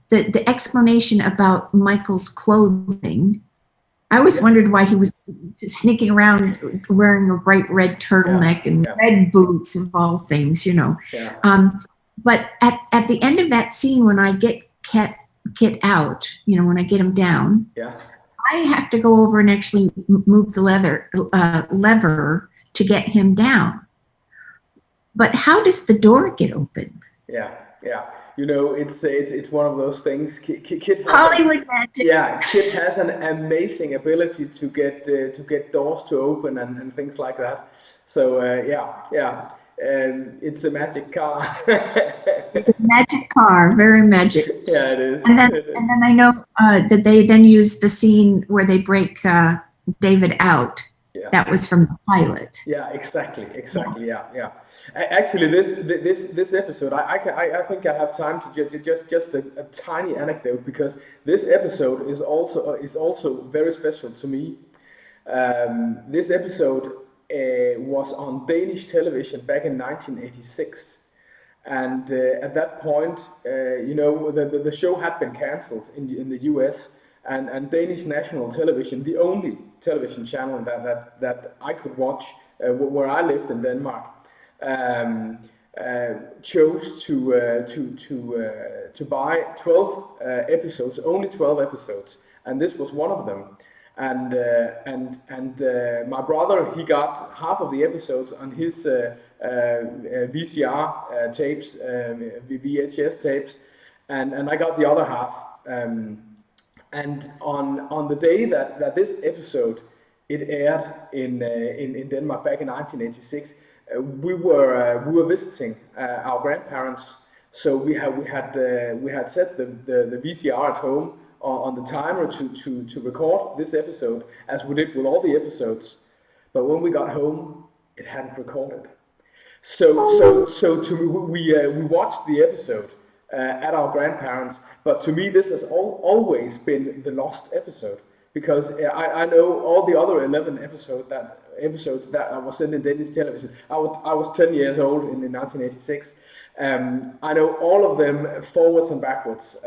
Speaker 2: the explanation about Michael's clothing. I always wondered why he was sneaking around wearing a bright red turtleneck and red boots of all things, But at the end of that scene, when I get Kitt out, when I get him down, I have to go over and actually move the lever to get him down. But how does the door get open?
Speaker 1: yeah. You know, it's one of those things. Kitt has
Speaker 2: Hollywood magic.
Speaker 1: yeah, Kitt has an amazing ability to get doors to open and things like that. So yeah. It's a magic car.
Speaker 2: It's a magic car, very magic.
Speaker 1: Yeah, it is.
Speaker 2: And then I know that they then use the scene where they break David out.
Speaker 1: Yeah.
Speaker 2: That was from the pilot.
Speaker 1: Yeah, exactly. Yeah. Actually, this episode, I think I have time to just a tiny anecdote, because this episode is also very special to me. This episode was on Danish television back in 1986, and at that point, you know, the show had been cancelled in the US, and Danish national television, the only television channel that I could watch where I lived in Denmark, chose to buy 12 episodes, only 12 episodes, and this was one of them. And my brother, he got half of the episodes on his VCR tapes, VHS tapes, and I got the other half. And on the day that this episode it aired in Denmark back in 1986, we were visiting our grandparents. So we had set the VCR at home on the timer to record this episode, as we did with all the episodes. But when we got home, it hadn't recorded. So we watched the episode at our grandparents. But to me, this has always been the lost episode, because I know all the other 11 episodes that I was in Danish television. I was 10 years old in 1986. I know all of them forwards and backwards.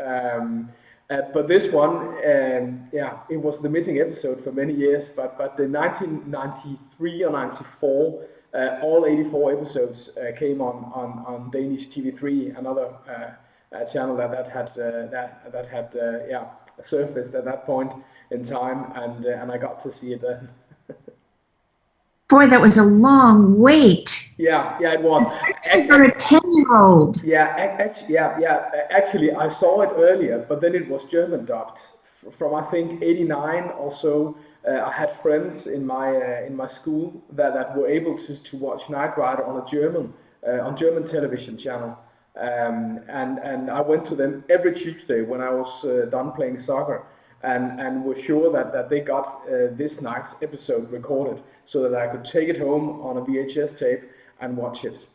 Speaker 1: But this one, it was the missing episode for many years. But the 1993 or 94, all 84 episodes came on Danish TV3, another channel that had surfaced at that point in time, and I got to see it then.
Speaker 2: Boy, that was a long wait.
Speaker 1: Yeah, it was.
Speaker 2: Especially for a 10-year-old.
Speaker 1: Actually, I saw it earlier, but then it was German dubbed. From I think '89 or so. I had friends in my school that were able to watch Knight Rider on German television channel, and I went to them every Tuesday when I was done playing soccer, and was sure that they got this night's episode recorded, so that I could take it home on a VHS tape and watch it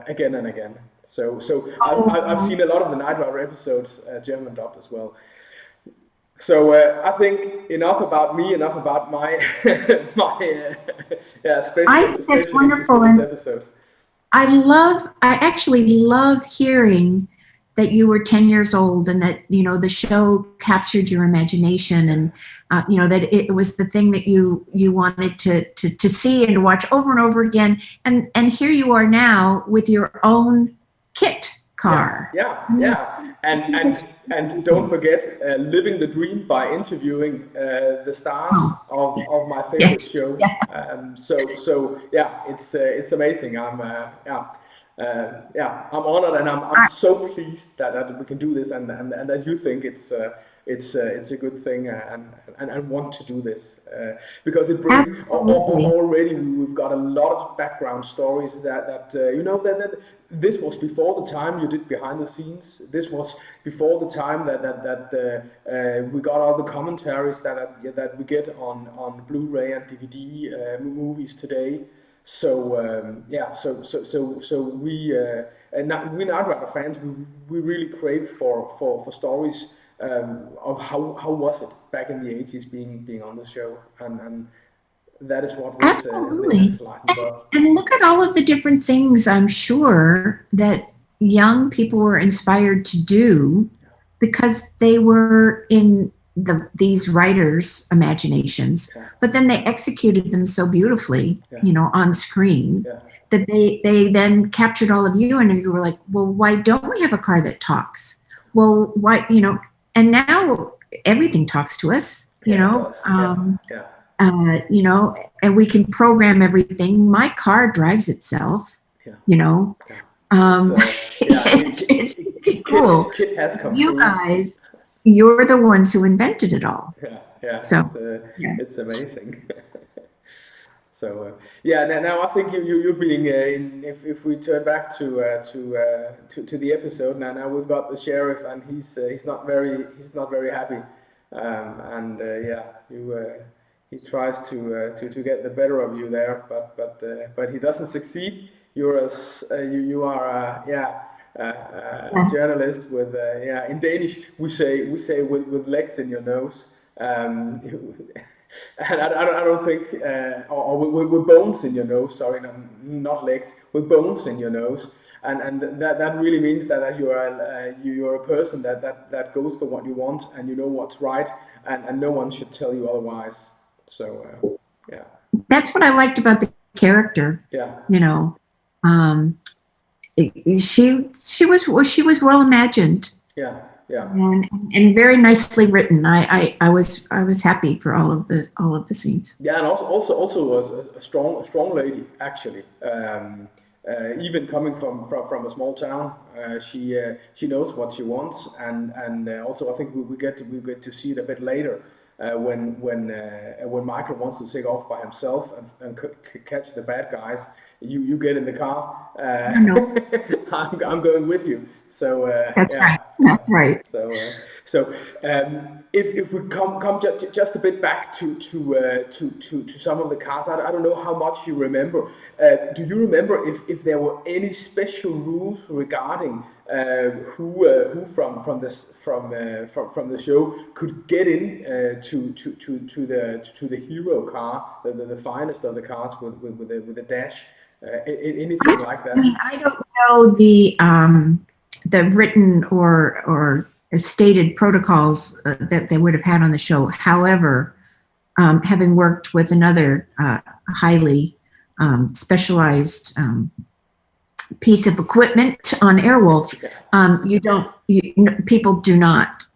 Speaker 1: again and again. So I've seen a lot of the Knight Rider episodes German dubbed as well. So I think enough about me, enough about my
Speaker 2: I think that's wonderful. And
Speaker 1: episodes.
Speaker 2: I actually love hearing that you were 10 years old, and that, you know, the show captured your imagination, and you know, that it was the thing that you wanted to see and to watch over and over again, and here you are now with your own Kitt car. And don't forget living the dream by interviewing the stars of my favorite show. So it's amazing. I'm honored, and I'm so pleased that we can do this, and that you think it's a good thing, and want to do this, because it brings already we've got a lot of background stories that you know, that this was before the time you did behind the scenes. This was before the time that we got all the commentaries that we get on Blu-ray and DVD movies today. So we Knight Rider fans, we really crave for stories of how was it back in the 80s being on the show, and that is what this is like. And look at all of the different things, I'm sure, that young people were inspired to do because they were in these writers' imaginations, but then they executed them so beautifully, you know, on screen, that they then captured all of you, and you were like, well, why don't we have a car that talks? Well, why, you know, and now everything talks to us, you know, you know, and we can program everything. My car drives itself, you know, It's pretty cool.
Speaker 1: Kitt has come
Speaker 2: You
Speaker 1: through.
Speaker 2: guys, you're the ones who invented it all.
Speaker 1: Yeah.
Speaker 2: So,
Speaker 1: it's amazing. So now I think you're being if we turn back to the episode now we've got the sheriff and he's not very happy, and he tries to get the better of you there, but he doesn't succeed. You are a journalist with in Danish we say with legs in your nose. And I don't think, or with bones in your nose. Sorry, not legs. With bones in your nose, and that really means that you're a person that goes for what you want, and you know what's right, and no one should tell you otherwise. So
Speaker 2: that's what I liked about the character.
Speaker 1: Yeah.
Speaker 2: You know, she was well imagined.
Speaker 1: Yeah. Yeah.
Speaker 2: And very nicely written. I was happy for all of the scenes.
Speaker 1: Yeah, and also was a strong lady actually. Even coming from a small town, she knows what she wants, and also I think we get to see it a bit later when Michael wants to take off by himself and catch the bad guys. You get in the car.
Speaker 2: No.
Speaker 1: I'm going with you. So
Speaker 2: that's right. That's right.
Speaker 1: So if we come just a bit back to some of the cars, I don't know how much you remember. Do you remember if there were any special rules regarding who from the show could get in to the hero car, the finest of the cars with the dash? Anything like that?
Speaker 2: I mean, I don't know the written or stated protocols that they would have had on the show. However, having worked with another highly specialized piece of equipment on Airwolf, people do not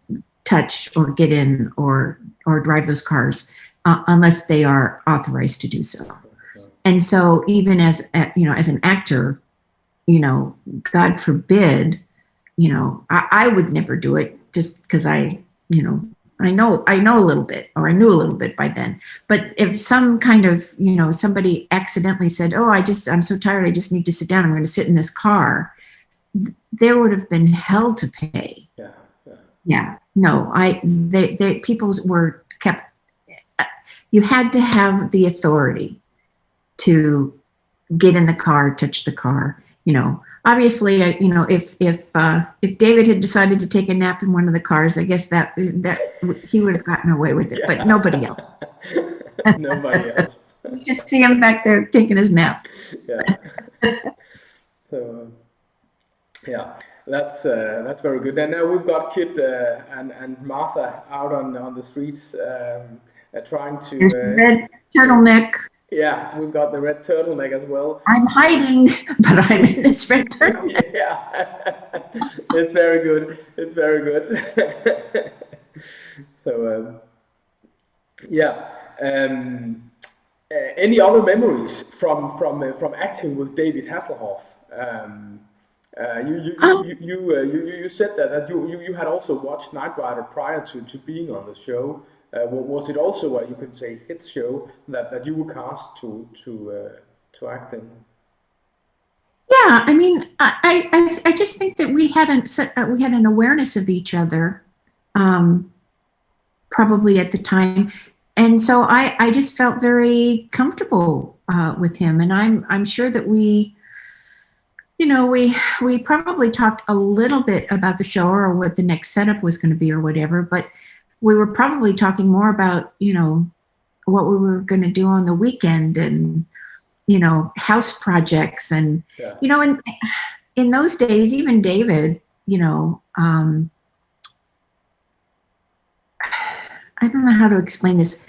Speaker 2: touch or get in or drive those cars unless they are authorized to do so. And so even as an actor, God forbid, I would never do it just because I know a little bit, or I knew a little bit by then. But if some kind of, somebody accidentally said, "Oh, I'm so tired, I just need to sit down, I'm going to sit in this car," there would have been hell to pay. Yeah. No, people were kept, you had to have the authority to get in the car, touch the car. Obviously, if David had decided to take a nap in one of the cars, I guess that he would have gotten away with it, but nobody else.
Speaker 1: Nobody else.
Speaker 2: You just see him back there taking his nap.
Speaker 1: Yeah. So that's very good. And now we've got Kitt and Martha out on the streets trying to.
Speaker 2: There's the red turtleneck.
Speaker 1: Yeah, we've got the red turtleneck as well.
Speaker 2: I'm hiding, but I'm in this red turtleneck.
Speaker 1: Yeah, it's very good. It's very good. So, any other memories from acting with David Hasselhoff? You said that you had also watched Knight Rider prior to being on the show. Was it also you could say hit show that you were cast to act in?
Speaker 2: Yeah, I mean, I just think that we had an awareness of each other, probably at the time, and so I just felt very comfortable with him, and I'm sure that we probably talked a little bit about the show or what the next setup was going to be or whatever, but we were probably talking more about, what we were going to do on the weekend and, house projects. And, in those days, even David, I don't know how to explain this.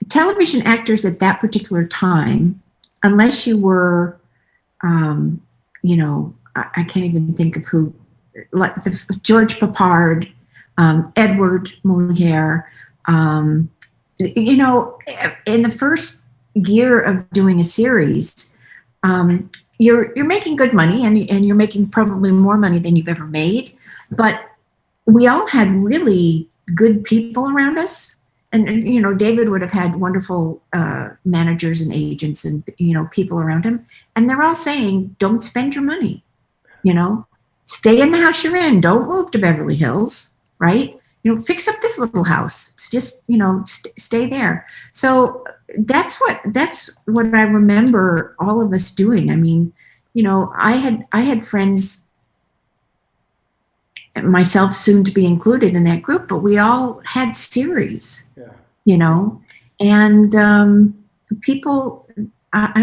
Speaker 2: Television actors at that particular time, unless you were, I can't even think of who, like George Papard, Edward Moliere, in the first year of doing a series, you're making good money, and you're making probably more money than you've ever made, but we all had really good people around us. And you know, David would have had wonderful managers and agents and, you know, people around him. And they're all saying, don't spend your money, you know, stay in the house you're in. Don't move to Beverly Hills, right? You know, fix up this little house. Just, you know, stay there. So that's what I remember all of us doing. I mean, you know, I had friends, myself soon to be included in that group, but we all had series, you know, and people, I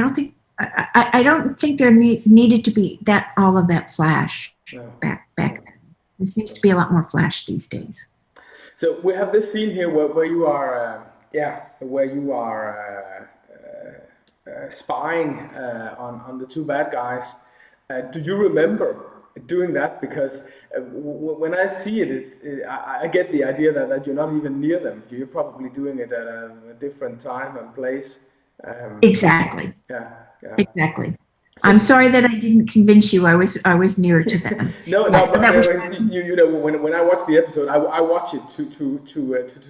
Speaker 2: don't think there needed to be all of that flash back then. There seems to be a lot more flash these days.
Speaker 1: So we have this scene here where you are, spying on the two bad guys. Do you remember doing that? Because when I see it, I get the idea that you're not even near them. You're probably doing it at a different time and place.
Speaker 2: Exactly.
Speaker 1: Yeah.
Speaker 2: Exactly. So, I'm sorry that I didn't convince you. I was nearer to them.
Speaker 1: No, but you know, when I watch the episode, I watch it to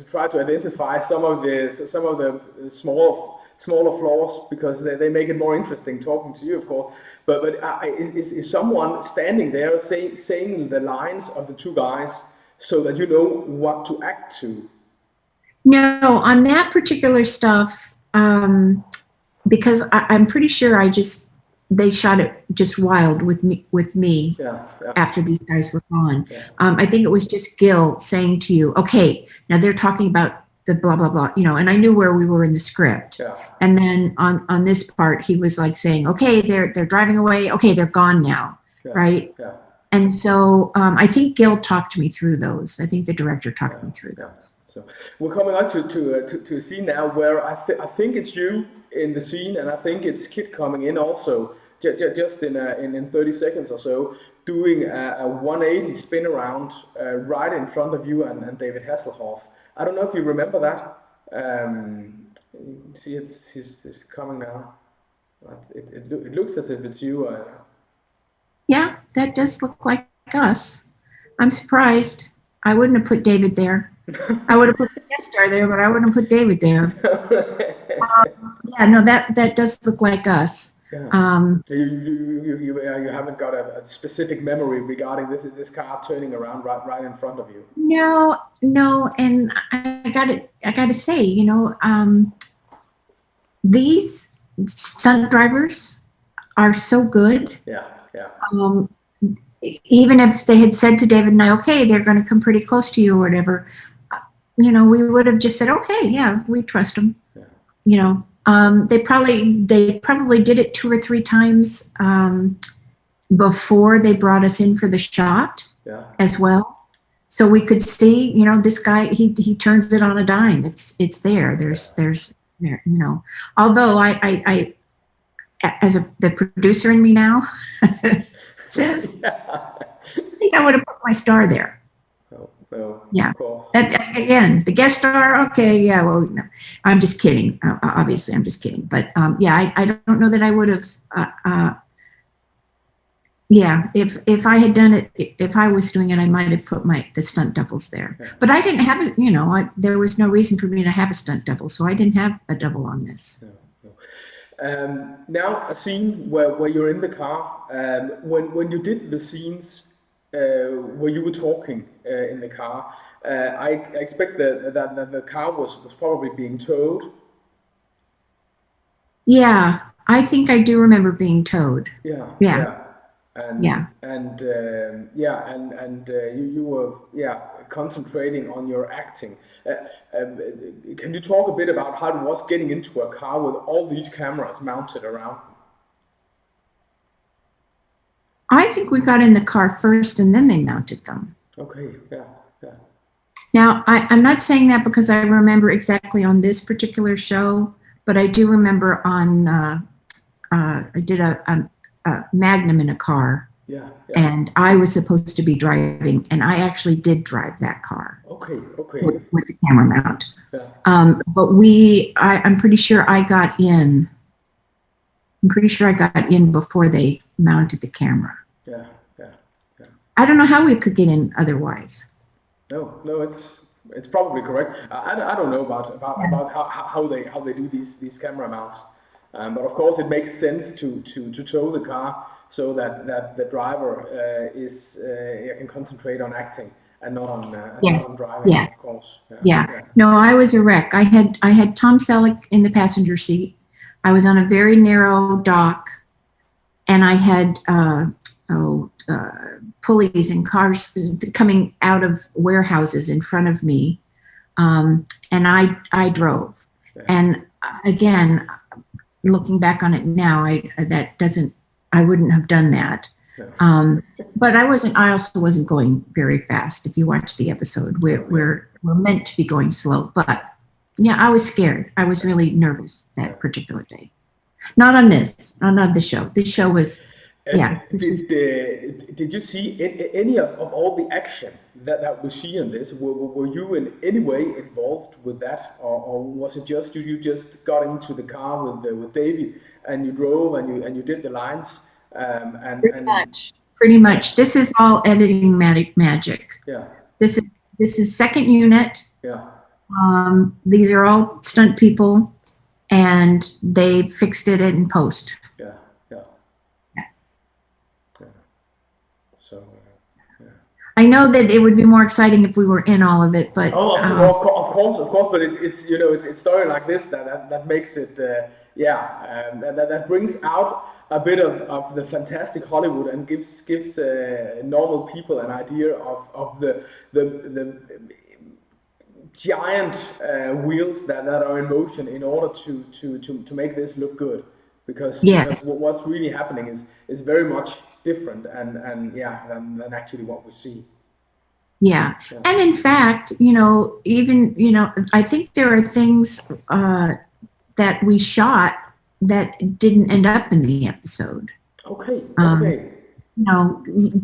Speaker 1: try to identify some of the smaller flaws, because they make it more interesting talking to you, of course. But is someone standing there saying the lines of the two guys so that you know what to act to?
Speaker 2: No, on that particular stuff, because I'm pretty sure they shot it just wild with me after these guys were gone. I think it was just Gil saying to you, okay, now they're talking about the blah, blah, blah, you know, and I knew where we were in the script. And then on this part, he was like saying, okay, they're driving away. Okay, they're gone now, right? And so I think Gil talked me through those. I think the director talked me through those.
Speaker 1: So we're coming on to a scene now where I think it's you in the scene, and I think it's Kitt coming in also, just in 30 seconds or so, doing a 180 spin around right in front of you and David Hasselhoff. I don't know if you remember that. You can see it's coming now. It looks as if it's you.
Speaker 2: Yeah, that does look like us. I'm surprised. I wouldn't have put David there. I would have put the guest star there, but I wouldn't have put David there. Yeah, no, that does look like us. You
Speaker 1: haven't got a specific memory regarding this car turning around right in front of you.
Speaker 2: No, and I gotta say, you know, these stunt drivers are so good.
Speaker 1: Yeah.
Speaker 2: Even if they had said to David and I, okay, they're going to come pretty close to you or whatever, you know, we would have just said, okay, yeah, we trust them. You know, they probably did it 2 or 3 times before they brought us in for the shot as well. So we could see, you know, this guy, he turns it on a dime. It's there. There's you know, although I as the producer in me now says, I think I would have put my star there. Yeah. Again, the guest star. Okay. Yeah. Well, no, I'm just kidding. Obviously, I'm just kidding. But yeah, I don't know that I would have. Yeah, if I had done it, if I was doing it, I might have put the stunt doubles there. But I didn't have it. You know, there was no reason for me to have a stunt double, so I didn't have a double on this.
Speaker 1: Now a scene where you're in the car. When you did the scenes where you were talking in the car, I expect that the car was probably being towed.
Speaker 2: Yeah, I think I do remember being towed.
Speaker 1: Yeah. And you were concentrating on your acting. Can you talk a bit about how it was getting into a car with all these cameras mounted around?
Speaker 2: I think we got in the car first and then they mounted them.
Speaker 1: Okay, yeah.
Speaker 2: Now, I'm not saying that because I remember exactly on this particular show, but I do remember on, I did a Magnum in a car.
Speaker 1: Yeah.
Speaker 2: And I was supposed to be driving, and I actually did drive that car.
Speaker 1: Okay.
Speaker 2: With the camera mount.
Speaker 1: Yeah.
Speaker 2: But I'm pretty sure I got in I'm pretty sure I got in before they mounted the camera.
Speaker 1: Yeah.
Speaker 2: I don't know how we could get in otherwise.
Speaker 1: No, it's probably correct. I don't know about how they do these camera mounts, but of course it makes sense to tow the car so that the driver can concentrate on acting and not on driving.
Speaker 2: Yeah.
Speaker 1: Of course.
Speaker 2: Yeah. No, I was a wreck. I had Tom Selleck in the passenger seat. I was on a very narrow dock, and I had pulleys and cars coming out of warehouses in front of me, and I drove.
Speaker 1: Yeah.
Speaker 2: And again, looking back on it now, I wouldn't have done that.
Speaker 1: Yeah.
Speaker 2: But I also wasn't going very fast. If you watch the episode, we're meant to be going slow. But yeah, I was scared. I was really nervous that particular day. Not on this show. This show was. Yeah.
Speaker 1: Did you see any of all the action that we see in this? Were you in any way involved with that, or was it just you just got into the car with David and you drove and you did the lines?
Speaker 2: Pretty much. This is all editing magic.
Speaker 1: Yeah.
Speaker 2: This is second unit.
Speaker 1: Yeah.
Speaker 2: These are all stunt people, and they fixed it in post.
Speaker 1: Yeah. So.
Speaker 2: I know that it would be more exciting if we were in all of it, but
Speaker 1: of course. But it's it's story like this that makes it that brings out a bit of the fantastic Hollywood and gives normal people an idea of the giant wheels that are in motion in order to make this look good, because what's really happening is very much different than actually what we see.
Speaker 2: Yeah. And in fact, I think there are things that we shot that didn't end up in the episode.
Speaker 1: Okay.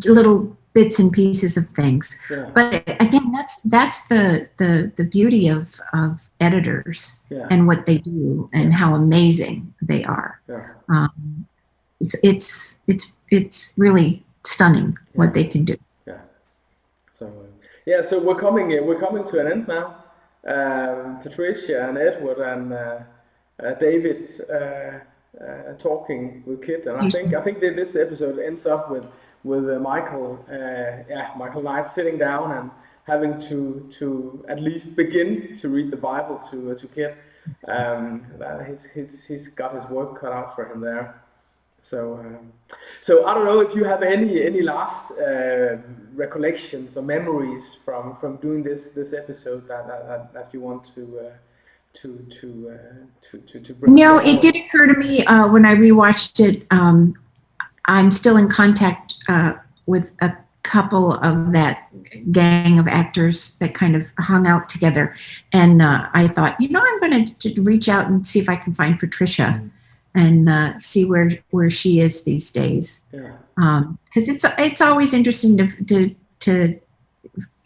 Speaker 2: Little bits and pieces of things.
Speaker 1: Yeah.
Speaker 2: But again, that's the beauty of editors and what they do and how amazing they are.
Speaker 1: Yeah.
Speaker 2: It's really stunning what they can do.
Speaker 1: Yeah. So we're coming to an end now. Patricia and Edward and David's talking with Kitt, and I think that this episode ends up with Michael Knight sitting down and having to at least begin to read the Bible to Kitt. He's got his work cut out for him there. So I don't know if you have any last recollections or memories from doing this episode that you want to bring.
Speaker 2: It did occur to me when I rewatched it. I'm still in contact with a couple of that gang of actors that kind of hung out together, and I thought, I'm going to reach out and see if I can find Patricia and see where she is these days.
Speaker 1: Yeah.
Speaker 2: Because it's always interesting to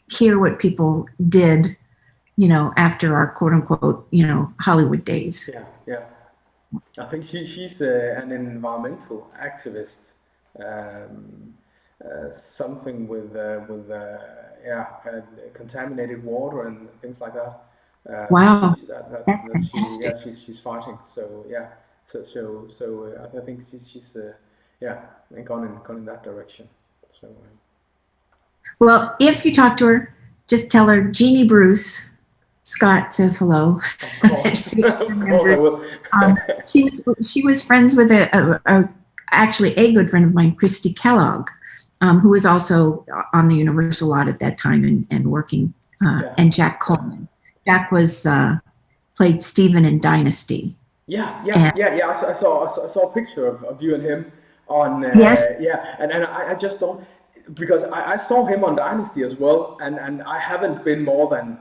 Speaker 2: hear what people did, after our quote unquote, Hollywood days.
Speaker 1: Yeah. I think she's an environmental activist. Something with contaminated water and things like that.
Speaker 2: Wow.
Speaker 1: That's
Speaker 2: fantastic.
Speaker 1: She's fighting. So yeah. So I think she's gone in that direction. So.
Speaker 2: Well, if you talk to her, just tell her Jeannie Bruce. Scott says hello. She was friends with actually a good friend of mine, Christy Kellogg, who was also on the Universal lot at that time and working, and Jack Coleman. Jack was played Stephen in Dynasty.
Speaker 1: Yeah. I saw a picture of you and him on.
Speaker 2: Yes.
Speaker 1: Yeah, and I just don't, because I saw him on Dynasty as well, and I haven't been more than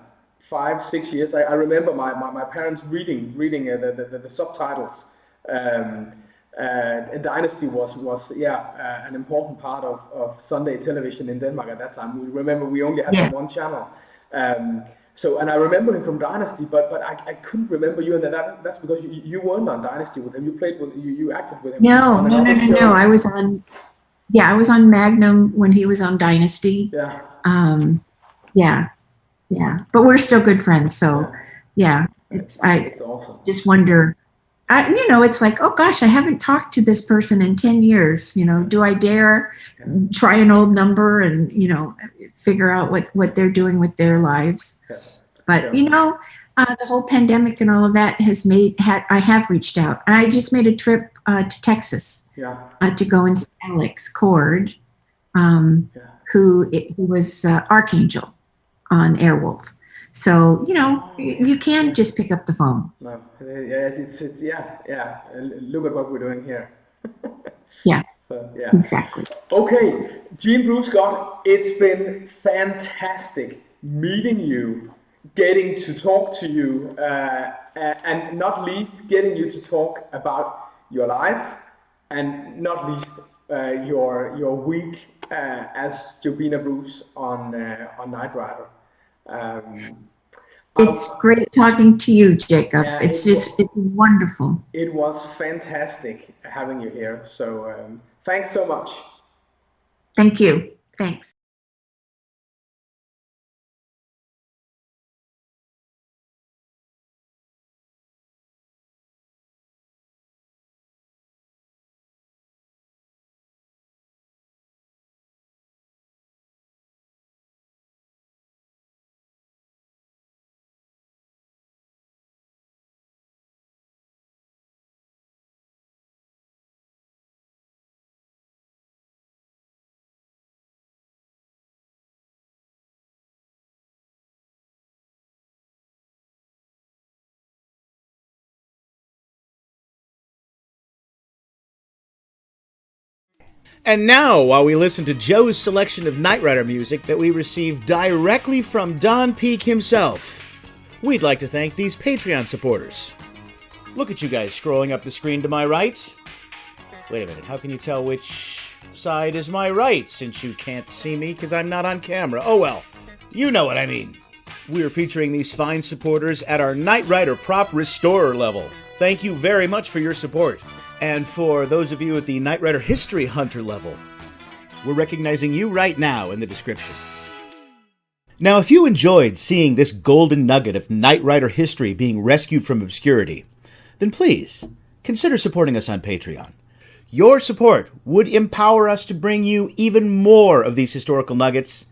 Speaker 1: 5-6 years. I remember my parents reading the subtitles. Dynasty was an important part of Sunday television in Denmark at that time. We remember we only had one channel. So, and I remember him from Dynasty, but I couldn't remember you, and that's because you weren't on Dynasty with him. You played with you acted with him.
Speaker 2: No. I was on. Yeah, I was on Magnum when he was on Dynasty.
Speaker 1: Yeah.
Speaker 2: Yeah. But we're still good friends. So, yeah. It's
Speaker 1: awesome.
Speaker 2: Just wonder. It's like, oh gosh, I haven't talked to this person in 10 years. Do I dare try an old number and figure out what they're doing with their lives?
Speaker 1: Yeah.
Speaker 2: But the whole pandemic and all of that has I have reached out. I just made a trip to Texas to go and see Alex Cord, who was Archangel on Airwolf. So you can just pick up the phone.
Speaker 1: No, it's Look at what we're doing here.
Speaker 2: Yeah.
Speaker 1: So yeah.
Speaker 2: Exactly.
Speaker 1: Okay, Jean Bruce Scott, it's been fantastic meeting you, getting to talk to you, and not least getting you to talk about your life, and not least your week as Jobina Bruce on Knight Rider.
Speaker 2: It's great talking to you, Jacob. Yeah, it's wonderful.
Speaker 1: It was fantastic having you here. So thanks so much.
Speaker 2: Thank you. Thanks.
Speaker 4: And now, while we listen to Joe's selection of Knight Rider music that we received directly from Don Peak himself, we'd like to thank these Patreon supporters. Look at you guys scrolling up the screen to my right. Wait a minute, how can you tell which side is my right, since you can't see me because I'm not on camera? Oh well, you know what I mean. We're featuring these fine supporters at our Knight Rider Prop Restorer level. Thank you very much for your support. And for those of you at the Knight Rider History Hunter level, we're recognizing you right now in the description. Now, if you enjoyed seeing this golden nugget of Knight Rider history being rescued from obscurity, then please consider supporting us on Patreon. Your support would empower us to bring you even more of these historical nuggets.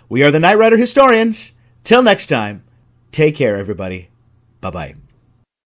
Speaker 4: We are the Knight Rider Historians. Till next time, take care, everybody. Bye-bye.